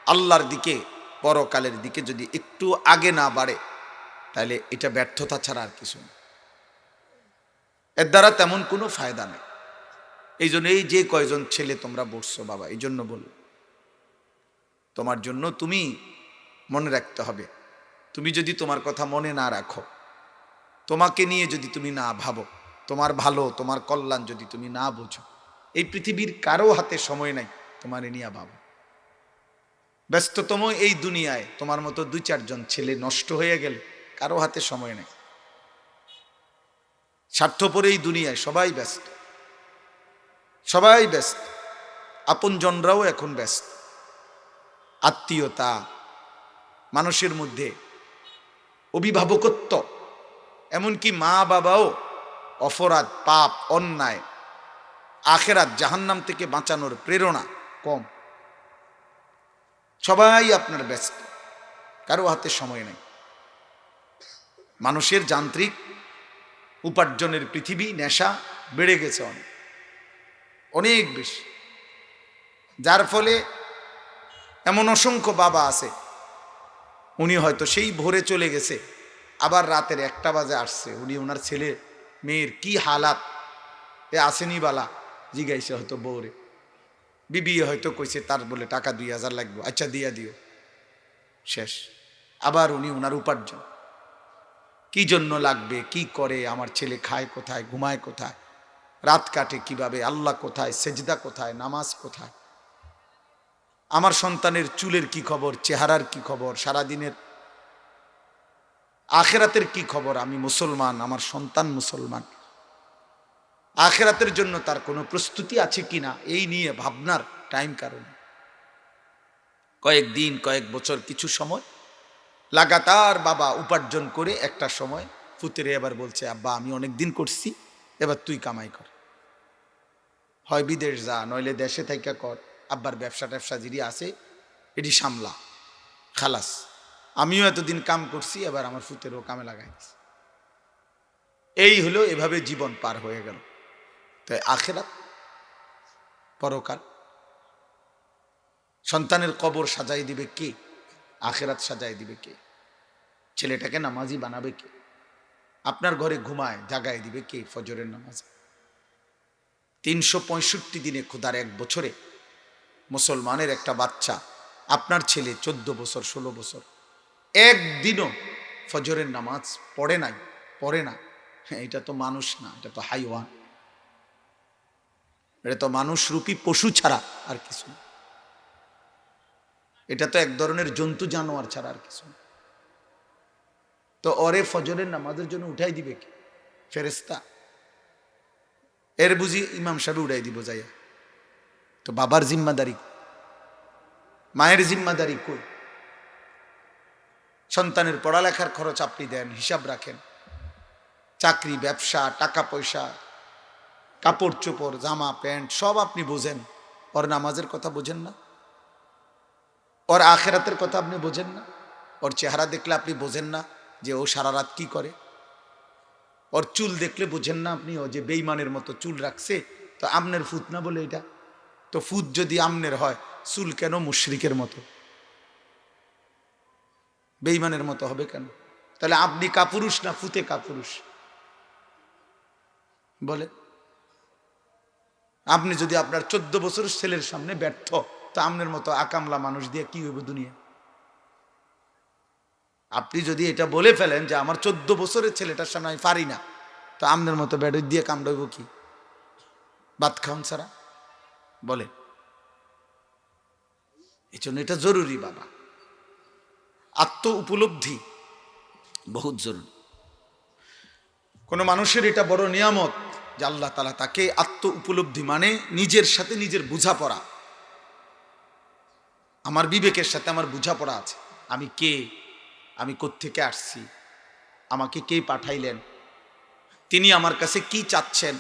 আল্লাহর দিকে, পরকালের দিকে যদি একটু আগে না বাড়ে, তাহলে এটা ব্যর্থতা ছাড়া আর কিছু না। এর দ্বারা তেমন কোনো ফায়দা নেই। এই জন্য এই যে কয়জন ছেলে তোমরা বসছো বাবা, এই জন্য বল, তোমার জন্য তুমি মনে রাখতে হবে, তুমি যদি তোমার কথা মনে না রাখো, তোমাকে নিয়ে যদি তুমি না ভাবো, তোমার ভালো, তোমার কল্যাণ যদি তুমি না বুঝো, এই পৃথিবীর কারো হাতে সময় নাই তোমার নিয়ে ভাবো। ব্যস্ততম এই দুনিয়ায় তোমার মতো 2-4 জন ছেলে নষ্ট হয়ে গেলে কারো হাতে সময় নেই। স্বার্থপর এই দুনিয়ায় সবাই ব্যস্ত, সবাই ব্যস্ত। আপনজনরাও এখন ব্যস্ত। আত্মীয়তা, মানুষের মধ্যে অভিভাবকত্ব, এমনকি মা বাবাও অপরাধ, পাপ, অন্যায়, আখেরাত, জাহান্নাম থেকে বাঁচানোর প্রেরণা কম। সবাই আপনার ব্যস্ত, কারো হাতে সময় নেই। মানুষের যান্ত্রিক উপার্জনের পৃথিবী, নেশা বেড়ে গেছে অনেক, অনেক বেশি। যার ফলে এমন অসংখ্য বাবা আছে, উনি হয়তো সেই ভোরে চলে গেছে, আবার রাতের 1টা বাজে আসছে, উনি ওনার ছেলে মেয়ের কি হালাত এ আসেনি বালা জিগাইছে হয়তো বউরে, বিবি হয়তো কইছে তার বলে টাকা 2000 লাগবে, আচ্ছা দিয়া দিও, শেষ। আবার উনি ওনার উপার্জন কি জন্য লাগবে, কি করে, আমার ছেলে খায় কোথায়, ঘুমায় কোথায়, রাত কাটে কিভাবে, আল্লাহ কোথায়, সেজদা কোথায়, নামাজ কোথায়, আমার সন্তানের চুলের কি খবর, চেহারার কি খবর, সারাদিনের আখেরাতের কি খবর, আমি মুসলমান, আমার সন্তান মুসলমান, আখেরাতের জন্য তার কোনো প্রস্তুতি আছে কিনা, এই নিয়ে ভাবনার টাইম কারণ। কয়েকদিন, কয়েক বছর, কিছু সময় লাগাতার বাবা উপার্জন করে একটা সময় ফুতেরে এবার বলছে, আব্বা আমি অনেক দিন করছি, এবার তুই কামাই কর, হয় বিদেশ যা, নইলে দেশে থাইকা কর, আব্বার ব্যবসা ট্যাবসা যিনি আছে এটি সামলা, খালাস, আমিও এতদিন কাম করছি, এবার আমার ফুতেরও কামে লাগাই দিছি। এই হলো, এভাবে জীবন পার হয়ে গেল। তাই আখেরাত, পরকাল, সন্তানের কবর সাজাই দিবে কে? আখেরাত সাজাই দিবে কে? ছেলেটাকে নামাজি বানাবে কে? আপনার ঘরে ঘুমায় জাগায় দিবে কে ফজরের নামাজ? 365 দিনে খোদার 1 বছরে মুসলমানের একটা বাচ্চা, আপনার ছেলে 14 বছর 16 বছর, একদিনও ফজরের নামাজ পড়ে নাই, পড়ে না, এটা তো মানুষ না, এটা তো হাইওয়ান, এটা তো মানুষ রূপী পশু ছাড়া আর কিছু না, এটা তো এক ধরনের জন্তু জানোয়ার ছাড়া আর কিছু না। তো ওরে ফজরের নামাজের জন্য উঠাই দিবে কি ফেরেশতা? এর বুঝি ইমাম সাহেব উঠাই দিব যাইয়া? তো বাবার জিম্মাদারি, মায়ের জিম্মাদারি কই? সন্তানের পড়ালেখার খরচ আপনি দেন, হিসাব রাখেন, চাকরি, ব্যবসা, টাকা পয়সা, কাপড় চোপড়, জামা প্যান্ট সব আপনি বোঝেন, ওর নামাজের কথা বোঝেন না, ওর আখেরাতের কথা আপনি বোঝেন না, ওর চেহারা দেখলে আপনি বোঝেন না যে ও সারা রাত কি করে, ওর চুল দেখলে বোঝেন না আপনি ও যে বেঈমানের মতো চুল রাখছে, তো আমনের ফুত না বলে এটা, তো ফুত যদি আমনের হয় চুল কেন মুশরিকের মতো, বেঈমানের মতো হবে কেন? তাহলে আপনি কাপুরুষ না ফুতে কাপুরুষ বলে? আপনি যদি আপনার 14 বছরের ছেলের সামনে ব্যর্থ, তো আমনের মতো আকামলা মানুষ দিয়ে কি হইব দুনিয়া? আপনি যদি এটা বলে ফেলেন যে আমার 14 বছরের ছেলেটার সামনে আমি পারি না, তো আমনের মতো ব্যাডই দিয়ে কামড়াইব কি? ভাত খাওয়ান ছাড়া বলে। এই জন্য এটা জরুরি বাবা, আত্ম উপলব্ধি বহুত জরুরি। কোন মানুষের এটা বড় নিয়ামত যে আল্লাহ তাআলা তাকে আত্ম উপলব্ধি, মানে নিজের সাথে নিজের বোঝাপড়া, আমার বিবেকের সাথে আমার বোঝাপড়া আছে, আমি কে, আমি কোত্থেকে আসছি, আমাকে কে পাঠাইলেন, তিনি আমার কাছে কি চাচ্ছেন,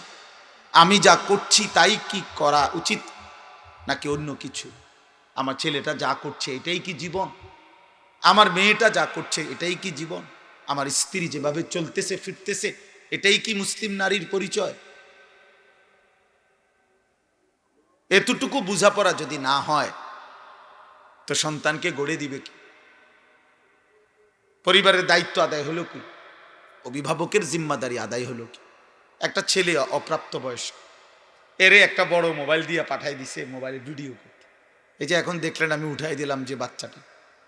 আমি যা করছি তাই কি করা উচিত নাকি অন্য কিছু, আমার ছেলেটা যা করছে এটাই কি জীবন, আমার মেয়েটা যা করছে এটাই কি জীবন, আমার স্ত্রী যেভাবে চলতেছে ফিরতেছে এটাই কি মুসলিম নারীর পরিচয়? এতটুকু বোঝাপড়া যদি না হয় তো সন্তানকে গড়ে দিবে কি? পরিবারের দায়িত্ব আদায় হলো কি? অভিভাবকের জিম্মাদারি আদায় হলো কি? একটা ছেলে অপ্রাপ্ত বয়স্ক, এরে একটা বড় মোবাইল দিয়ে পাঠাই দিছে মোবাইলে ভিডিও করতে। এই যে এখন দেখলেন আমি উঠাই দিলাম যে বাচ্চাটা,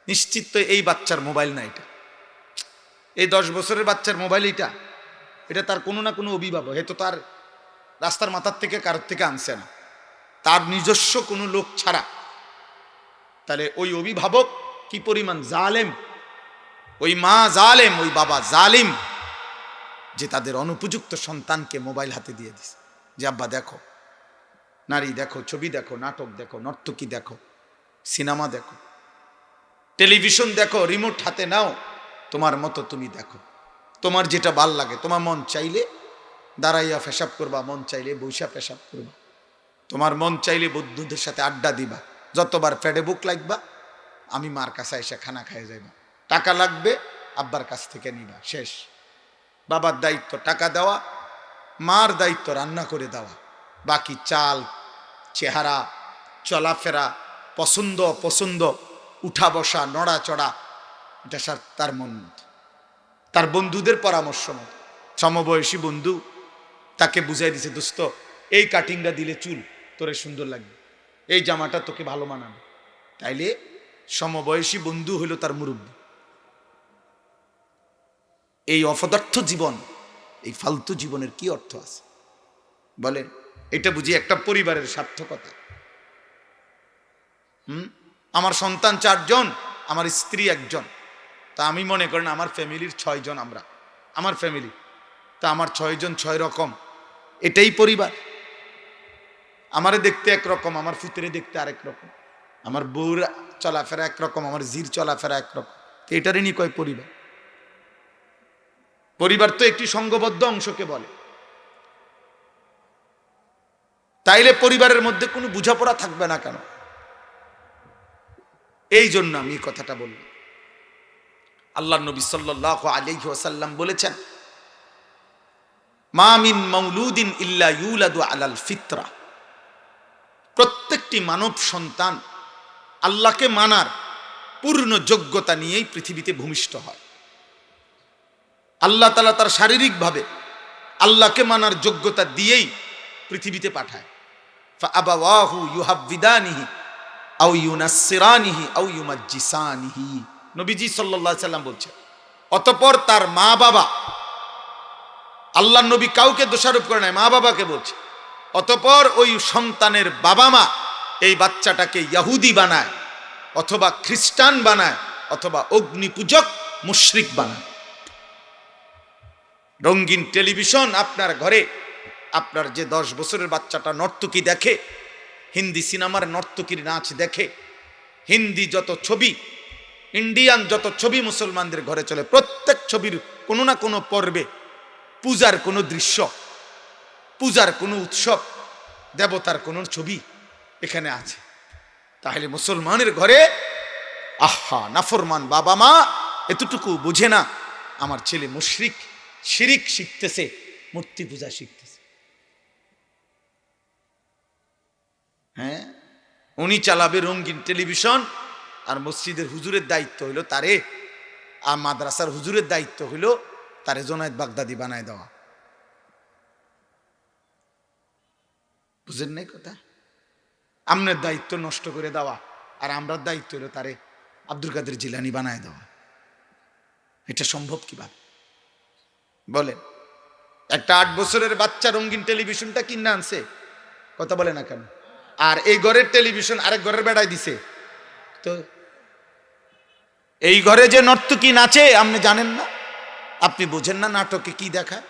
নিশ্চিত তো এই বাচ্চার মোবাইল না, এটা এই 10 বছরের বাচ্চার মোবাইল, এটা তার কোনো না কোনো অভিভাবক, এ তো তার রাস্তার মাথার থেকে কারোর থেকে আনছে না, তার নিজস্ব কোনো লোক ছাড়া। তাহলে ওই অভিভাবক কি পরিমাণ জালেম, ওই মা জালেম, ওই বাবা জালিম যে তাদের অনুপযুক্ত সন্তানকে মোবাইল হাতে দিয়ে দিছে, যে আব্বা দেখো, নারী দেখো, ছবি দেখো, নাটক দেখো, নর্তকী দেখো, সিনেমা দেখো, টেলিভিশন দেখো, রিমোট হাতে নাও, তোমার মতো তুমি দেখো, তোমার যেটা ভাল লাগে, তোমার মন চাইলে দাঁড়াইয়া পেশাব করবা, মন চাইলে বৈশা পেশাব করবা, তোমার মন চাইলে বন্ধুদের সাথে আড্ডা দিবা, যতবার ফেডে বুক লাগবা আমি মার কাছে এসে খানা খাই যাইবা, টাকা লাগবে আব্বার কাছ থেকে নিবা, শেষ। বাবার দায়িত্ব টাকা দেওয়া, মার দায়িত্ব রান্না করে দেওয়া, বাকি চাল, চেহারা, চলাফেরা, পছন্দ অপছন্দ, উঠা বসা, নড়াচড়া, এটা তার মন মতো, তার বন্ধুদের পরামর্শ মতো। সমবয়সী বন্ধু তাকে বুঝাই দিছে, দোস্ত এই কাটিংটা দিলে চুল তোরে সুন্দর লাগবে, এই জামাটা তোকে ভালো মানাবে, তাইলে সমবয়সী বন্ধু হইল তার মুরব্বী। এই অপদার্থ জীবন, এই ফালতু জীবনের কি অর্থ আছে বলেন? এটা বুঝি একটা পরিবারের সার্থকতা? আমার সন্তান 4 জন, আমার স্ত্রী 1 জন, তা আমি মনে করেন আমার ফ্যামিলির 6 জন, আমরা আমার ফ্যামিলি, তা আমার 6 জন 6 রকম, এটাই পরিবার? আমারে দেখতে একরকম, আমার ফুতেরে দেখতে আরেক রকম, আমার বউর চলাফেরা একরকম, আমার জির চলাফেরা একরকম, এটারই নি কয় পরিবার? পরিবার তো একটি সংঘবদ্ধ অংশকে বলে। তাইলে পরিবারের মধ্যে কোনো বোঝাপড়া থাকবে না কেন? এই জন্য আমি এই কথাটা বললাম। আল্লাহর নবী সাল্লাল্লাহু আলাইহি ওয়াসাল্লাম বলেছেন, মা মিন মাউলুদিন ইল্লা ইউলাদু আলাল ফিতরা, প্রত্যেকটি মানব সন্তান আল্লাহকে মানার পূর্ণ যোগ্যতা নিয়েই পৃথিবীতে ভূমিষ্ঠ হয়। আল্লাহ তাআলা তার শারীরিকভাবে আল্লাহকে মানার যোগ্যতা দিয়েই পৃথিবীতে পাঠায়। ফাআবাওয়াহু ইউহাব্বিদানিহি আও ইউনাসসিরানিহি আও ইউমাজ্জিসানিহি, নবীজি সাল্লাল্লাহু আলাইহি সাল্লাম বলছেন। অতঃপর তার মা বাবা, আল্লাহর নবী কাউকে দোষারোপ করে নাই, মা বাবাকে বলছে, অতঃপর ওই সন্তানের বাবা মা এই বাচ্চাটাকে ইহুদি বানায়, অথবা খ্রিস্টান বানায়, অথবা অগ্নিপূজক মুশরিক বানায়। রঙিন টেলিভিশন আপনার ঘরে, আপনার যে 10 বছরের বাচ্চাটা নর্তকী দেখে, হিন্দি সিনেমার নর্তকীর নাচ দেখে, হিন্দি যত ছবি, ইন্ডিয়ান যত ছবি মুসলমানদের ঘরে চলে, প্রত্যেক ছবির কোনো না কোনো পর্বে পূজার কোনো দৃশ্য, পূজার কোনো উৎসব, দেবতার কোনো ছবি এখানে আছে। তাহলে মুসলমানের ঘরে আহা নাফরমান বাবা মা এতটুকু বুঝে না আমার ছেলে মুশরিক, শিরিক শিখতেছে, মূর্তি পূজা শিখতেছে। হ্যাঁ, উনি চালাবে রঙিন টেলিভিশন, আর মসজিদের হুজুরের দায়িত্ব হইল তারে, আর মাদ্রাসার হুজুরের দায়িত্ব হইল তারে জোনায়েদ বাগদাদি বানায় দেওয়া। বুঝেন নাই কথা? আমনের দায়িত্ব নষ্ট করে দেওয়া, আর আমরার দায়িত্ব হইল তারে আব্দুল কাদের জিলানী বানায় দেওয়া। এটা সম্ভব কিভাবে বলেন? একটা 8 বছরের বাচ্চা রঙিন টেলিভিশনটা কিনে আনছে, কথা বলে না কেন? আর এই ঘরের টেলিভিশন আরেক ঘরের বেড়ায় দিছে। তো এই ঘরে যে নর্তকী নাচে আপনি জানেন না? আপনি বোঝেন না নাটকে কি দেখায়?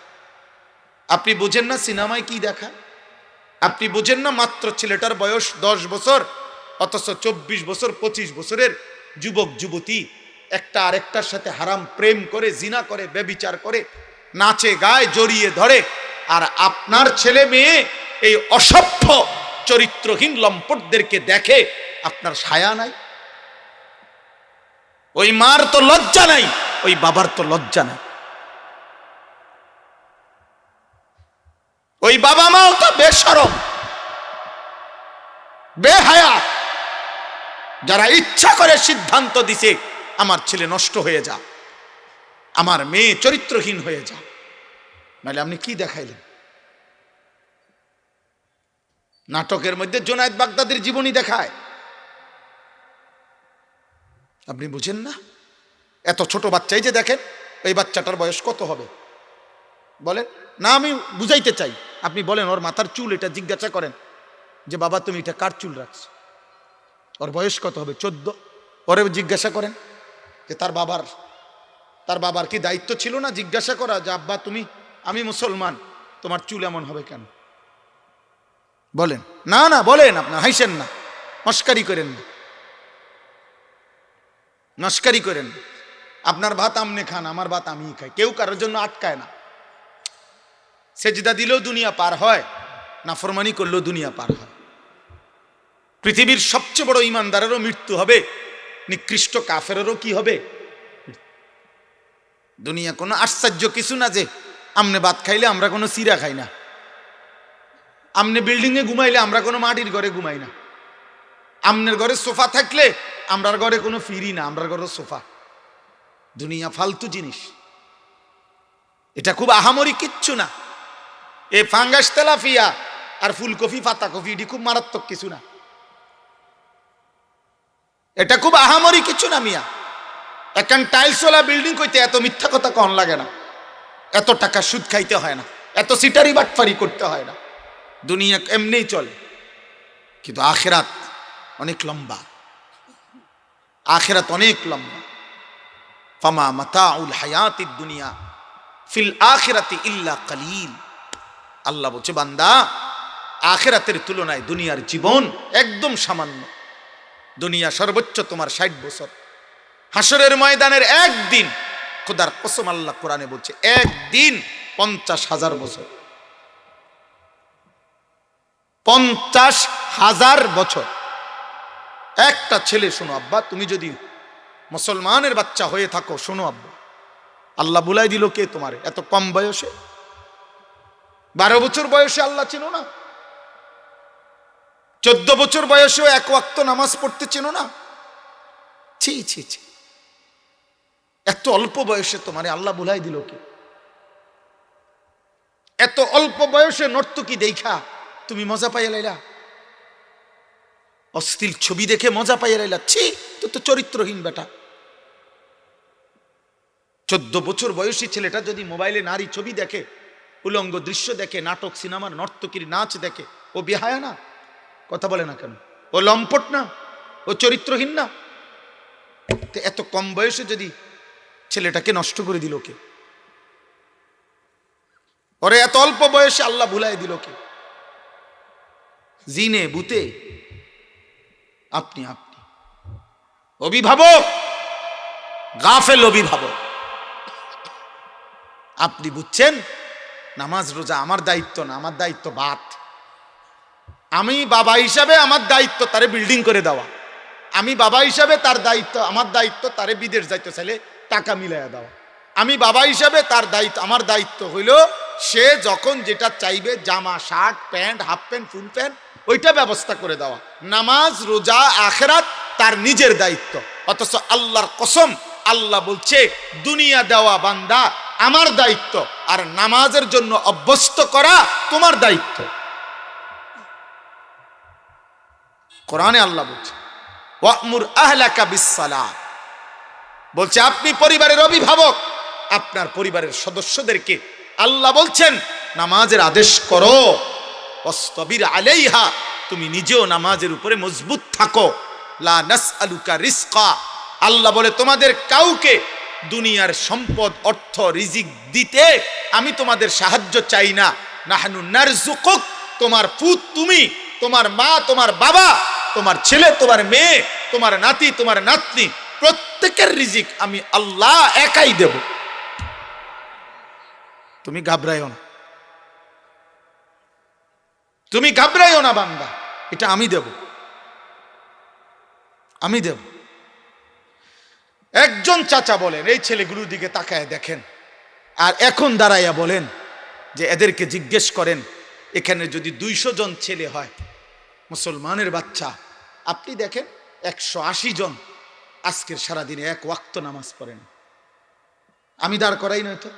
আপনি বোঝেন না সিনেমায় কি দেখায়? আপনি বোঝেন না মাত্র ছেলেটার বয়স 10 বছর, অথচ 24 বছর 25 বছরের যুবক যুবতী একটা আরেকটার সাথে হারাম প্রেম করে, জিনা করে, ব্যভিচার করে, নাচে গায়ে জড়িয়ে ধরে। আর আপনার ছেলে মেয়ে এই অসভ্য চরিত্রহীন লম্পটদেরকে দেখে, আপনার ছায়া নাই? ওই মার তো লজ্জা নাই, ওই বাবার তো লজ্জা নাই। ওই বাবা মাও তো বেশরম, বেহায়া, যারা ইচ্ছা করে সিদ্ধান্ত দিছে আমার ছেলে নষ্ট হয়ে যা, আমার মেয়ে চরিত্রহীন হয়ে যা। নাহলে আপনি কি দেখাইলেন? নাটকের মধ্যে জোনায়েদ বাগদাদির জীবনী দেখায়, আপনি বুঝেন না? এত ছোট বাচ্চাই যে দেখেন, এই বাচ্চাটার বয়স কত হবে বলেন? না আমি বুঝাইতে চাই, আপনি বলেন ওর মাথার চুল এটা জিজ্ঞাসা করেন যে বাবা তুমি এটা কার চুল রাখছো, ওর বয়স কত হবে? 14। ওরে জিজ্ঞাসা করেন যে তার বাবার কি দায়িত্ব ছিল না জিজ্ঞাসা করা যে আব্বা তুমি, আমি মুসলমান, তোমার চুল এমন হবে কেন? বলেন না? না বলেন, আপনার হাসেন না, মস্কারি করেন না, নস্কারি করেন। আপনার ভাত আমনে খান, আমার ভাত আমি খাই, কেউ কারোর জন্য আটকায় না। সেজদা দিলেও দুনিয়া পার হয়, নাফরমানি করলেও দুনিয়া পার হয়। পৃথিবীর সবচেয়ে বড় ইমানদারেরও মৃত্যু হবে, নিকৃষ্ট কাফেরেরও কি হবে? দুনিয়া কোনো আশ্চর্য কিছু না যে আমনে ভাত খাইলে আমরা কোনো চিরা খাই না, আমনে বিল্ডিং এ ঘুমাইলে আমরা কোনো মাটির ঘরে ঘুমাই না, আমনের ঘরে সোফা থাকলে আমরার ঘরে কোনো ফিরি না, আমরার ঘরে সোফা। দুনিয়া ফালতু জিনিস, এটা খুব আহামরি কিচ্ছু না। এ ফাঙ্গাস তেলাফিয়া আর ফুলকপি পাতাকপি এটি খুব মারাত্মক কিছু না, এটা খুব আহামরি কিছু না মিয়া। এখন টাইলসওয়ালা বিল্ডিং কইতে এত মিথ্যা কথা কন লাগে না, এত টাকা সুদ খাইতে হয় না, এত সিটারি বাটফারি করতে হয় না, দুনিয়া এমনিই চলে। কিন্তু আখিরাত অনেক লম্বা, আখিরাত অনেক লম্বা। ফামা মাতাউল হায়াতিদ দুনিয়া ফিল আখিরাতি ইল্লা কালিল। আল্লাহ বলছে বান্দা আখিরাতের তুলনায় দুনিয়ার জীবন একদম সামান্য। দুনিয়া সর্বোচ্চ তোমার 60 বছর, হাসরের ময়দানের একদিন, খোদার কসম আল্লাহ কোরআনে বলছে একদিন 50,000 বছর, 50,000 বছর। একটা ছেলে, শোনো আব্বা, তুমি যদি মুসলমানের বাচ্চা হয়ে থাকো, শোনো আব্বা, আল্লাহ বুলাই দিল কে তোমারে এত কম বয়সে? 12 বছর বয়সে আল্লাহ চিনো না? 14 বছর বয়সেও 1 ওয়াক্ত নামাজ পড়তে চিনো না? ছি ছি ছি, এত অল্প বয়সে তোমারে আল্লাহ বুলাই দিল কে? এত অল্প বয়সে নর্তকী দেখা তুমি মজা পাইয়া লাইলা, অশ্লীল ছবি দেখে মজা পাইয়া লাইলা। ছি, তো চরিত্রহীন বেটা। 14 বছর বয়সী ছেলেটা যদি মোবাইলে নারী ছবি দেখে, উলঙ্গ দৃশ্য দেখে, নাটক সিনেমার নর্তকীর নাচ দেখে, ও বেহায়া না? কথা বলে না কেন? ও লম্পট না? ও চরিত্রহীন না? এত কম বয়সে যদি ছেলেটাকে নষ্ট করে দিল কে? ওরে এত অল্প বয়সে আল্লাহ ভুলাই দিল কে? জিনে ভূতে আপনি অভিভাবক, গাফেল অভিভাবক। আপনি বুঝছেন নামাজ রোজা আমার দায়িত্ব না, আমার দায়িত্ব ভাত। আমি বাবা হিসাবে আমার দায়িত্ব তারে বিল্ডিং করে দেওয়া, আমি বাবা হিসাবে তার দায়িত্ব, আমার দায়িত্ব তারে বিদেশ যাইতে চাইলে টাকা মিলাইয়া দেওয়া। আমি বাবা হিসাবে তার দায়িত্ব, আমার দায়িত্ব হইল সে যখন যেটা চাইবে জামা, shirt, pant, half pant, full pant, ওইটা ব্যবস্থা করে দেওয়া। নামাজ, রোজা, আখিরাত তার নিজের দায়িত্ব। অথচ আল্লাহর কসম, আল্লাহ বলছে দুনিয়া দেওয়া বান্দা আমার দায়িত্ব, আর নামাজের জন্য অভ্যস্ত করা তোমার দায়িত্ব। কোরআনে আল্লাহ বলছে ওয়া'মুর আহলাকা বিস-সালাত, বলছে আপনি পরিবারের অভিভাবক, আপনার পরিবারের সদস্যদেরকে আল্লাহ বলছেন নামাজের আদেশ করো। ওয়াসতাবির আলাইহা, তুমি নিজেও নামাজের উপরে মজবুত থাকো। লা নাসআলুকা রিজকা, আল্লাহ বলে তোমাদের কাউকে দুনিয়ার সম্পদ, অর্থ, রিজিক দিতে আমি তোমাদের সাহায্য চাই না। নাহনু নারযুকুক, তোমার পুত তুমি, তোমার মা, তোমার বাবা, তোমার ছেলে, তোমার মেয়ে, তোমার নাতি, তোমার নাতনি, প্রত্যেকের রিজিক আমি আল্লাহ একাই দেব। তুমি ঘাবড়াইও না, তুমি ঘাবড়াইও না বান্দা, এটা আমি দেব, আমি দেব। একজন চাচা বলেন, এই ছেলেগুলোর দিকে তাকায় দেখেন, আর এখন দাঁড়াইয়া বলেন যে এদেরকে জিজ্ঞেস করেন এখানে যদি 200 জন ছেলে হয় মুসলমানের বাচ্চা, আপনি দেখেন 180 জন আজকের সারাদিনে এক ওয়াক্ত নামাজ পড়েন। আমি দাঁড় করাই নয় তো।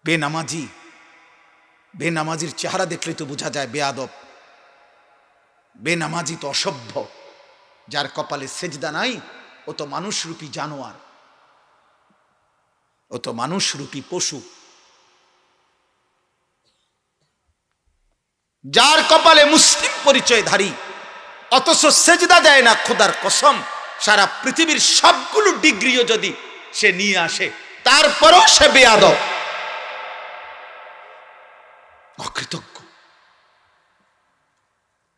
বেনামাজি, বেনামাজির চেহারা দেখলে তো বোঝা যায় বেয়াদব। বেনামাজি তো অসভ্য, যার কপালে সেজদা নাই ও তো মানুষরূপী জানোয়ার, ও তো মানুষরূপী পশু। যার কপালে মুসলিম পরিচয়ধারী অথচ সেজদা দেয় না, খোদার কসম সারা পৃথিবীর সবগুলো ডিগ্রিও যদি সে নিয়ে আসে তারপরও সে বেয়াদব, অকৃতজ্ঞ,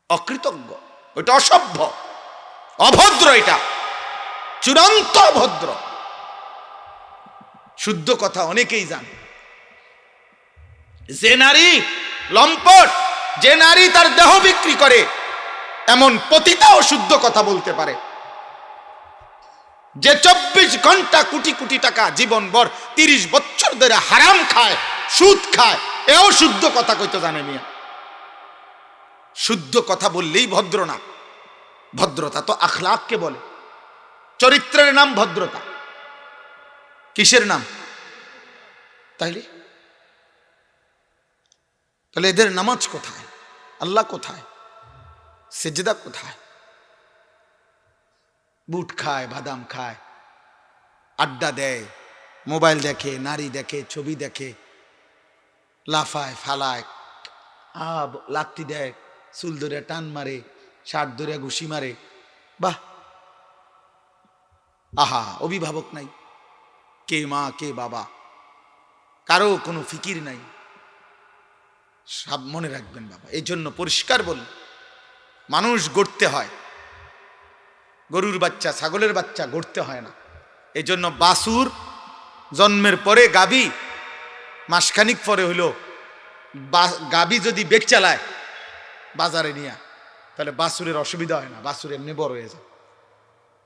অকৃতজ্ঞ, ওইটা অসভ্য, অভদ্র, এটা চূড়ান্ত অভদ্র। শুদ্ধ কথা অনেকেই জানে, যে নারী লম্পট, যে নারী তার দেহ বিক্রি করে, এমন পতিতাও শুদ্ধ কথা বলতে পারে। যে 24 ঘন্টা কোটি কোটি টাকা জীবনভর 30 বছর ধরে হারাম খায়, সুদ খায়, এও শুদ্ধ কথা কইতে জানে মিয়া। শুদ্ধ কথা বললেই ভদ্র না, ভদ্রতা তো আখলাককে বলে। চরিত্রের নাম ভদ্রতা, কিসের নাম? তাইলে তাহলে এদের নামাজ কোথায়? আল্লাহ কোথায়? সেজদা কোথায়? বুট খায়, বাদাম খায়, আড্ডা দেয়, মোবাইল দেখে, নারী দেখে, ছবি দেখে, লাফায়, ফালায়, লাত্তি দেয়, চুল ধরে টান মারে, শার্ট ধরে ঘুষি মারে। বাহ, আহা, অভিভাবক নাই, কে মা কে বাবা, কারো কোনো ফিকির নাই। সব মনে রাখবেন বাবা। এই জন্য পরিষ্কার বল, মানুষ গড়তে হয়, গরুর বাচ্চা, ছাগলের বাচ্চা গড়তে হয় না। এই জন্য বাছুর জন্মের পরে গাভী মাসখানিক পরে হইল, গাভী যদি বেগ চালায় বাজারে নিয়ে, তাহলে বাছুরের অসুবিধা হয় না, বাছুর এমনি বড় হয়ে যায়।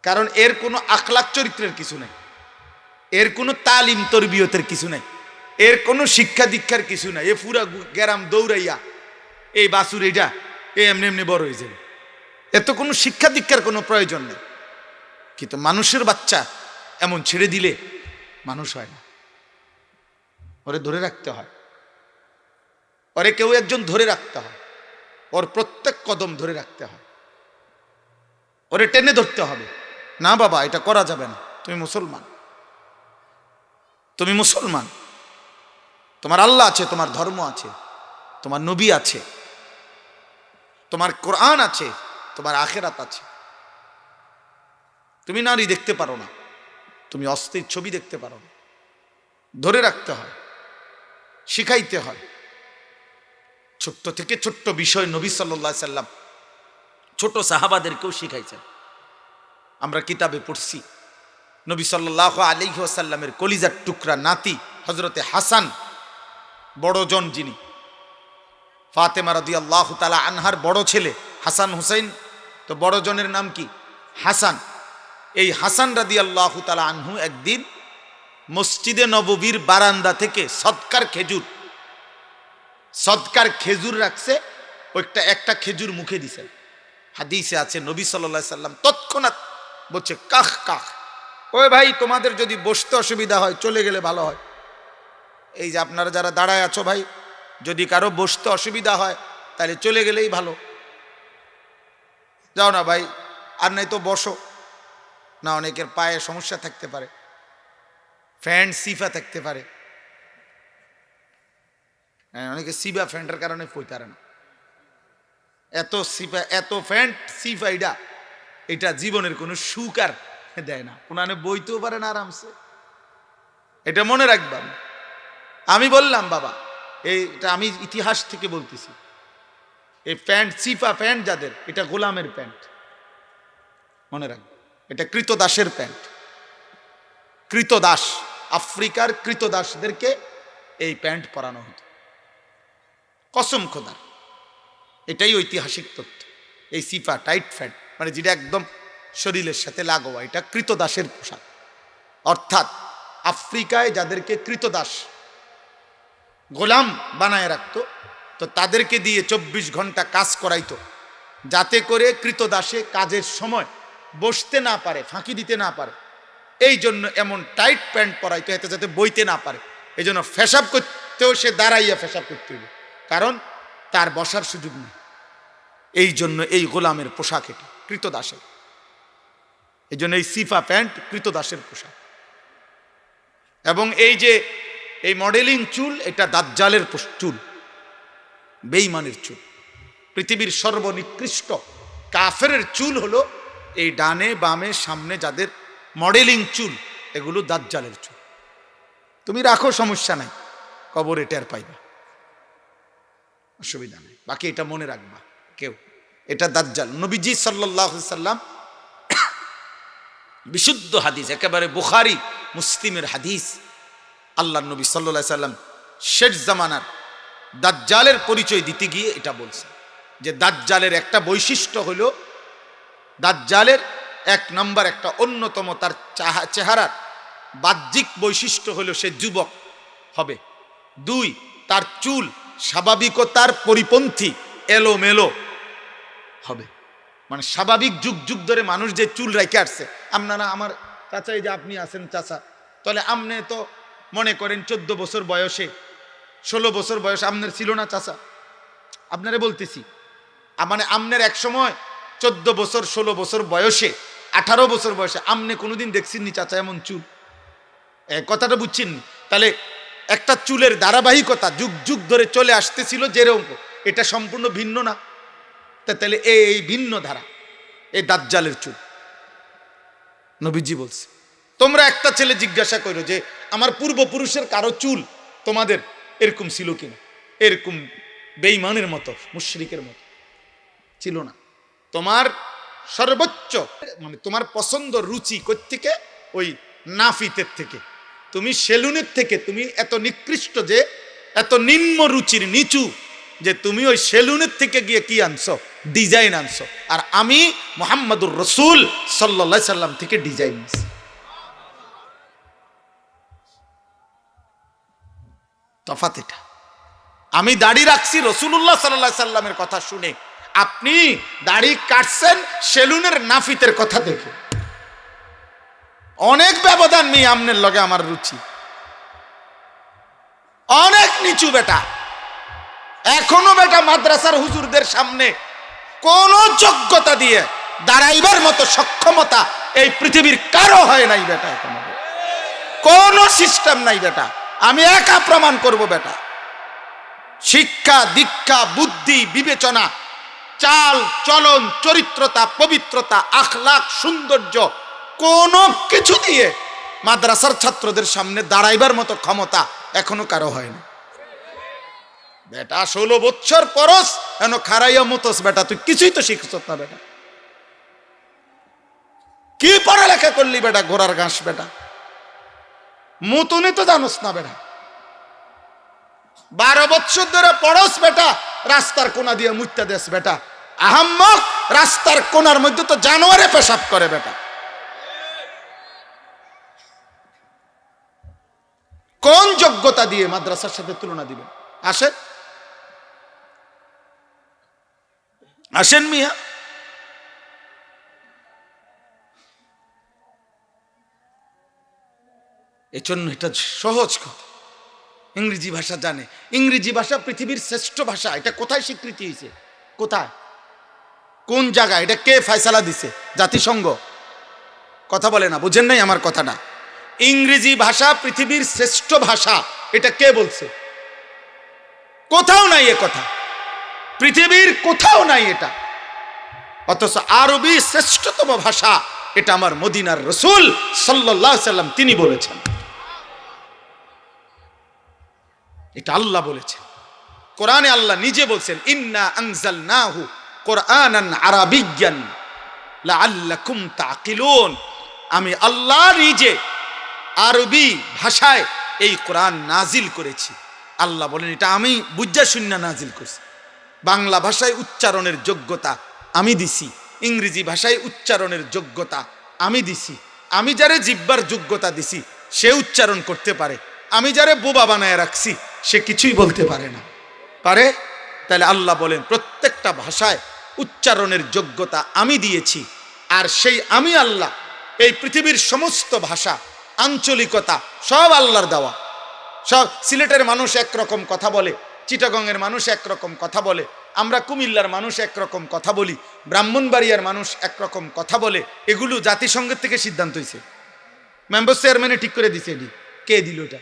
কারণ এর কোনো আখলাক চরিত্রের কিছু নেই, এর কোনো তালিম তরবিয়তের কিছু নেই, এর কোনো শিক্ষা দীক্ষার কিছু নাই। এ পুরা গ্যারাম দৌড়াইয়া এই বাছুর এইটা এমনি এমনি বড় হয়ে যাবে, এত কোনো শিক্ষা দীক্ষার কোনো প্রয়োজন নেই। কিন্তু মানুষের বাচ্চা এমন ছেড়ে দিলে মানুষ হয় না, ওরে ধরে রাখতে হয়, ওরে কেউ একজন ধরে রাখতে হয়, ওর প্রত্যেক কদম ধরে রাখতে হয়, ওরে টেনে ধরতে হবে। না বাবা, এটা করা যাবে না, তুমি মুসলমান, তুমি মুসলমান, তোমার আল্লাহ আছে, তোমার ধর্ম আছে, তোমার নবী আছে, তোমার কোরআন আছে, তোমার আখিরাত আছে। তুমি নারী দেখতে পারো না, তুমি অস্থির ছবি দেখতে পারো না, ধরে রাখতে হয়, শিখাইতে হয়। ছোট্ট থেকে ছোট্ট বিষয় নবী সাল্লাল্লাহু আলাইহি সাল্লাম ছোট সাহাবাদেরকেও শিখাইছেন। আমরা কিতাবে পড়ছি, নবী সাল্লাল্লাহু আলাইহি ওয়াসাল্লামের কলিজার টুকরা নাতি হযরতে হাসান বড়জন যিনি, ফাতেমা রাদিয়াল্লাহু তাআলা আনহার বড় ছেলে হাসান হুসাইন, তো বড়জনের নাম কি? হাসান। এই হাসান রাদিয়াল্লাহু তাআলা আনহু একদিন মসজিদে নববীর বারান্দা থেকে সদকার খেজুর রাখছে, ওইটা একটা খেজুর মুখে দিছে। হাদিসে আছে নবী সাল্লাল্লাহু আলাইহি সাল্লাম তৎক্ষণাৎ বলছে, কাখ কাখ, ওই ভাই তোমাদের যদি বসতে অসুবিধা হয় চলে গেলে ভালো হয়। এই যে আপনারা যারা দাঁড়ায় আছো ভাই, যদি কারো বসতে অসুবিধা হয় তাহলে চলে গেলেই ভালো, যাও না ভাই, আর নাই তো বসো না। অনেকের পায়ে সমস্যা থাকতে পারে, ফ্যান্ট সিফা থাকতে পারে, অনেকে সিবা ফ্যান্টের কারণে পইতারে না। এত সিফা এত ফ্যান্ট সিফা এটা জীবনের কোনো সুখ আর দেয় না, কোনানে বইতেও পারে না আরামসে। এটা মনে রাখবা। আমি বললাম বাবা, এটা আমি ইতিহাস থেকে বলতেছি, এই প্যান্ট সিফা প্যান্ট যাদের, এটা গোলামের প্যান্ট, মনে রাখবে। এটা কৃতদাসের প্যান্ট, কৃতদাস, আফ্রিকার কৃতদাসদেরকে এই প্যান্ট পরানো হতো, কসম খোদার। এটাই ঐতিহাসিক তথ্য। এই সিফা টাইট প্যান্ট মানে যেটা একদম শরীরের সাথে লাগোয়া, এটা কৃতদাসের পোশাক। অর্থাৎ আফ্রিকায় যাদেরকে কৃতদাস গোলাম বানায় রাখতো, তো তাদেরকে দিয়ে 24 ঘন্টা কাজ করাইতো, যাতে করে কৃতদাসে কাজের সময় বসতে না পারে, ফাঁকি দিতে না পারে। এই জন্য এমন টাইট প্যান্ট পরাইতো এতে যাতে বইতে না পারে। এই জন্য পেশাব করতেও সে দাঁড়াইয়া পেশাব করতে হবে, কারণ তার বসার সুযোগ নেই। এই জন্য এই গোলামের পোশাক, এটা কৃতদাসের। এই জন্য এই সিফা প্যান্ট কৃতদাসের পোশাক। এবং এই যে এই মডেলিং চুল, এটা দাজ্জালের চুল, বেঈমানের চুল। পৃথিবীর সর্বনিকৃষ্ট কাফেরের চুল হলো এই ডানে বামে সামনে যাদের মডেলিং চুল, এগুলো দাজ্জালের চুল। তুমি রাখো, সমস্যা নাই, কবরে টের পাইবা, অসুবিধা নেই। বাকি এটা মনে রাখবা কেউ, এটা দাজ্জাল। নবীজি সাল্লাল্লাহু আলাইহি সাল্লাম বিশুদ্ধ হাদিস, একেবারে বুখারী মুসলিমের হাদিস, আল্লাহ নবী সাল্লাল্লাহু আলাইহি সাল্লাম শেষ জামানার দাজ্জালের পরিচয় দিতে গিয়ে এটা বলছে যে দাজ্জালের একটা বৈশিষ্ট্য হলো, দাজ্জালের এক নম্বর একটা অন্যতম তার চেহারার বাহ্যিক বৈশিষ্ট্য হলো সে যুবক হবে। 2, তার চুল স্বাভাবিকতার পরিপন্থী এলোমেলো হবে। মানে স্বাভাবিক যুগ যুগ ধরে মানুষ যে চুল রেখে আসছে, আপনারা আমার চাচা, এই যে আপনি আছেন চাচা, তাহলে আপনি তো মনে করেন 14 বছর বয়সে 16 বছর বয়স আপনার ছিল না চাচা? আপনারে বলতেছি, মানে আপনার এক সময় 14 বছর 16 বছর বয়সে 18 বছর বয়সে আপনি কোনোদিন দেখছেননি চাচা এমন চুল? কথাটা বুঝছেন? তাহলে একটা চুলের ধারাবাহিকতা যুগ যুগ ধরে চলে আসতেছিল যেরকম, এটা সম্পূর্ণ ভিন্ন না? তাহলে এই ভিন্ন ধারা, এই দাজ্জালের চুল। নবীজি বলছে, তোমরা একটা ছেলে জিজ্ঞাসা করো যে আমার পূর্বপুরুষের কারো চুল তোমাদের এরকম ছিল কিনা, এরকম বেঈমানের মতো মুশরিকের মতো ছিল না। তোমার সর্বোচ্চ মানে তোমার পছন্দ রুচি কোত্থেকে? ওই নাফিতের থেকে, তুমি সেলুনের থেকে, তুমি এত নিকৃষ্ট যে, এত নিম্ন রুচির নিচু যে তুমি ওই সেলুনের থেকে গিয়ে কি আনছো? ডিজাইন আনছো। আর আমি মুহাম্মদুর রাসূল সাল্লাল্লাহু আলাইহি সাল্লাম থেকে ডিজাইন আনছি। তফাৎ এটা। আমি দাড়ি রাখছি রাসূলুল্লাহ সাল্লাল্লাহু আলাইহি সাল্লামের কথা শুনে, আপনি দাড়ি কাটছেন সেলুনের নাফিতের কথা দেখে। অনেক ব্যবধান নেই আমনের লগে আমার রুচি, অনেক নিচু বেটা। এখনো বেটা মাদ্রাসার হুজুরদের সামনে কোন যোগ্যতা দিয়ে দাঁড়াইবার মতো সক্ষমতা এই পৃথিবীর কারো হয় নাই বেটা, এখনো কোন সিস্টেম নাই বেটা। আমি একা প্রমাণ করব বেটা। শিক্ষা দীক্ষা বুদ্ধি বিবেচনা চাল চলন চরিত্রতা পবিত্রতা আখলাক সৌন্দর্য কোন কিছু দিয়ে মাদ্রাসার ছাত্রদের সামনে দাঁড়াইবার মতো ক্ষমতা এখনো কারো হয়নি বেটা। 16 বছর পরস এন খারাইয়া মতস বেটা, তুই কিছুই তো শিখছ না বেটা। কি পড়ালেখা করলি বেটা? ঘোড়ার ঘাস বেটা, মুতুনি তো জানোস না বেটা। 12 বছর ধরে পড়স বেটা, রাস্তার কোনা দিয়ে মুইতা দেশ বেটা। আহাম্মক, রাস্তার কোনার মধ্যে তো জানোয়ারে পেশাব করে বেটা। কোন যোগ্যতা দিয়ে মাদ্রাসার সাথে তুলনা দিবেন? আসেন আসেন মিয়া। এই জন্য এটা সহজ কথা। ইংরেজি ভাষা জানে, ইংরেজি ভাষা পৃথিবীর শ্রেষ্ঠ ভাষা। এটা কোথায় স্বীকৃতি হয়েছে? কোথায়, কোন জায়গায়? এটা কে ফয়সালা দিছে? জাতিসংঘ? কথা বলে না, বুঝেন নাই আমার কথাটা? ইংরেজি ভাষা পৃথিবীর শ্রেষ্ঠ ভাষা, এটা কে বলছে? কোথাও নাই এ কথা, পৃথিবীর কোথাও নাই এটা। অথচ আরবি শ্রেষ্ঠতম ভাষা, এটা আমার মদিনার রাসূল সাল্লাল্লাহু আলাইহি সাল্লাম তিনি বলেছেন। এটা আল্লাহ বলেছেন কোরআনে। আল্লাহ নিজে বলছেন, ইন্না আনজালনাহু কুরআনান আরাবিয়্যান লাআল্লাকুম তাকিলুন। আমি আল্লাহ নিজে আরবি ভাষায় এই কোরআন নাজিল করেছি। আল্লাহ বলেন এটা আমি বুঝা শুননা নাজিল করছি। বাংলা ভাষায় উচ্চারণের যোগ্যতা আমি দিছি, ইংরেজি ভাষায় উচ্চারণের যোগ্যতা আমি দিছি। আমি যারে জিব্বার যোগ্যতা দিছি সে উচ্চারণ করতে পারে, আমি যারে বোবা বানায় রাখছি সে কিছুই বলতে পারে না। পারে? তাহলে আল্লাহ বলেন প্রত্যেকটা ভাষায় উচ্চারণের যোগ্যতা আমি দিয়েছি। আর সেই আমি আল্লাহ এই পৃথিবীর সমস্ত ভাষা, আঞ্চলিকতা সব আল্লাহর দেওয়া। সব সিলেটের মানুষ একরকম কথা বলে, চিটাগংয়ের মানুষ একরকম কথা বলে, আমরা কুমিল্লার মানুষ একরকম কথা বলি, ব্রাহ্মণবাড়িয়ার মানুষ একরকম কথা বলে। এগুলো জাতিসংঘের থেকে সিদ্ধান্ত হয়েছে, মেম্বার চেয়ারম্যানে ঠিক করে দিছে। এটি কে দিল? এটা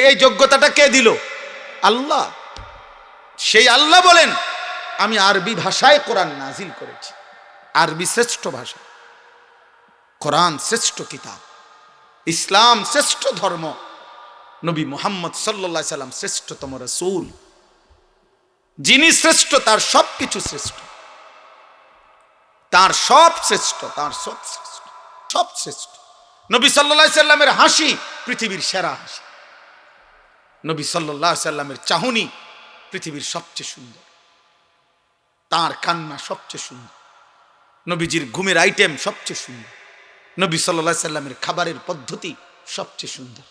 এই যোগ্যতাটা কে দিল? আল্লাহ। সেই আল্লাহ বলেন আমি আরবি ভাষায় কোরআন নাজিল করেছি। আরবি শ্রেষ্ঠ ভাষা, কোরআন শ্রেষ্ঠ কিতাব, ইসলাম শ্রেষ্ঠ ধর্ম, নবী মুহাম্মদ সাল্লাল্লাহু আলাইহি সাল্লাম শ্রেষ্ঠতম রাসূল। যিনি শ্রেষ্ঠ তার সবকিছু শ্রেষ্ঠ, তার সব শ্রেষ্ঠ, তার সব শ্রেষ্ঠ, সব শ্রেষ্ঠ। নবী সাল্লাল্লাহু আলাইহি সাল্লামের হাসি পৃথিবীর সেরা হাসি। নবী সাল্লাল্লাহু আলাইহি সাল্লামের চাহনি পৃথিবীর সবচেয়ে সুন্দর, তার কান্না সবচেয়ে সুন্দর, নবীজির ঘুমের আইটেম সবচেয়ে সুন্দর, নবী সাল্লাল্লাহু আলাইহি সাল্লামের খাবারের পদ্ধতি সবচেয়ে সুন্দর।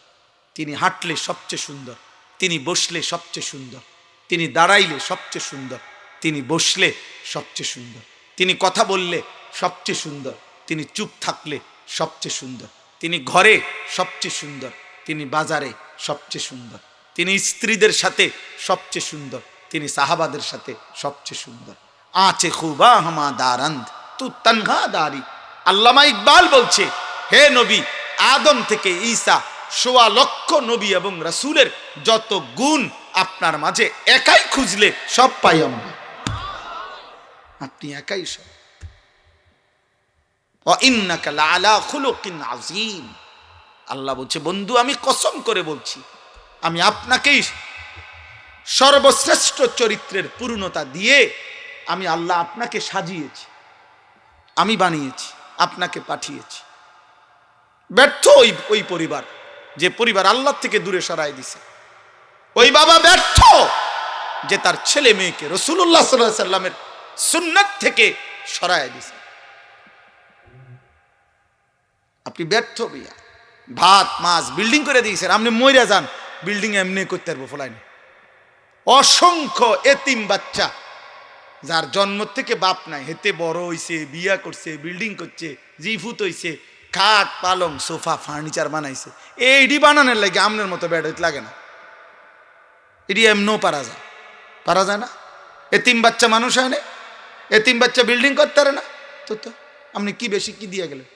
তিনি হাঁটলে সবচেয়ে সুন্দর, তিনি বসলে সবচেয়ে সুন্দর, তিনি দাঁড়াইলে সবচেয়ে সুন্দর, তিনি বসলে সবচেয়ে সুন্দর, তিনি কথা বললে সবচেয়ে সুন্দর, তিনি চুপ থাকলে সবচেয়ে সুন্দর, তিনি ঘরে সবচেয়ে সুন্দর, তিনি বাজারে সবচেয়ে সুন্দর, তিনি স্ত্রীদের সাথে সবচেয়ে সুন্দর, তিনি সাহাবাদের সাথে সবচেয়ে সুন্দর। আঁচে খুবা হামা দারান্দ তু তনহা দারি। আল্লামা ইকবাল বলছে, হে নবী, আদম থেকে ঈসা ১৬ লক্ষ নবী এবং রাসূলের যত গুণ আপনার মাঝে একাই খুঁজলে সব পাই আমরা, আপনি একাই সব। ইন্নাকা লাআলা খুলুকিন আযীম। আল্লাহ বলছে, বন্ধু আমি কসম করে বলছি, আমি আপনাকেই সর্বশ্রেষ্ঠ চরিত্রের পূর্ণতা দিয়ে আমি আল্লাহ আপনাকে সাজিয়েছি, আমি বানিয়েছি, আপনাকে পাঠিয়েছি। ব্যর্থ ওই পরিবার, যে পরিবার আল্লাহ থেকে দূরে সরাই দিছে। ওই বাবা ব্যর্থ যে তার ছেলে মেয়েকে রাসূলুল্লাহ সাল্লাল্লাহু আলাইহি সাল্লামের সুন্নাত থেকে সরাই দিছে। আপনি ব্যর্থ বিয়া। ভাত মাছ বিল্ডিং করে দিয়েছেন, আপনি মইরা যান, বিল্ডিং এমনি করতে পারবো ফলাইনি। অসংখ্য এতিম বাচ্চা যার জন্ম থেকে বাপ নাই, হেতে বড় হইছে, বিয়া করছে, বিল্ডিং করছে, জিফুত হইছে, খাট পালং সোফা ফার্নিচার বানাইছে। এইডি বানানোর লাগে আমনের মতো বেড়াইতে লাগে না, এটি এমনও পারা যায়, পারা যায় না? এতিম বাচ্চা মানুষ হয় না, এতিম বাচ্চা বিল্ডিং করতে পারে না, তো আপনি কি বেশি কি দিয়ে গেলেন?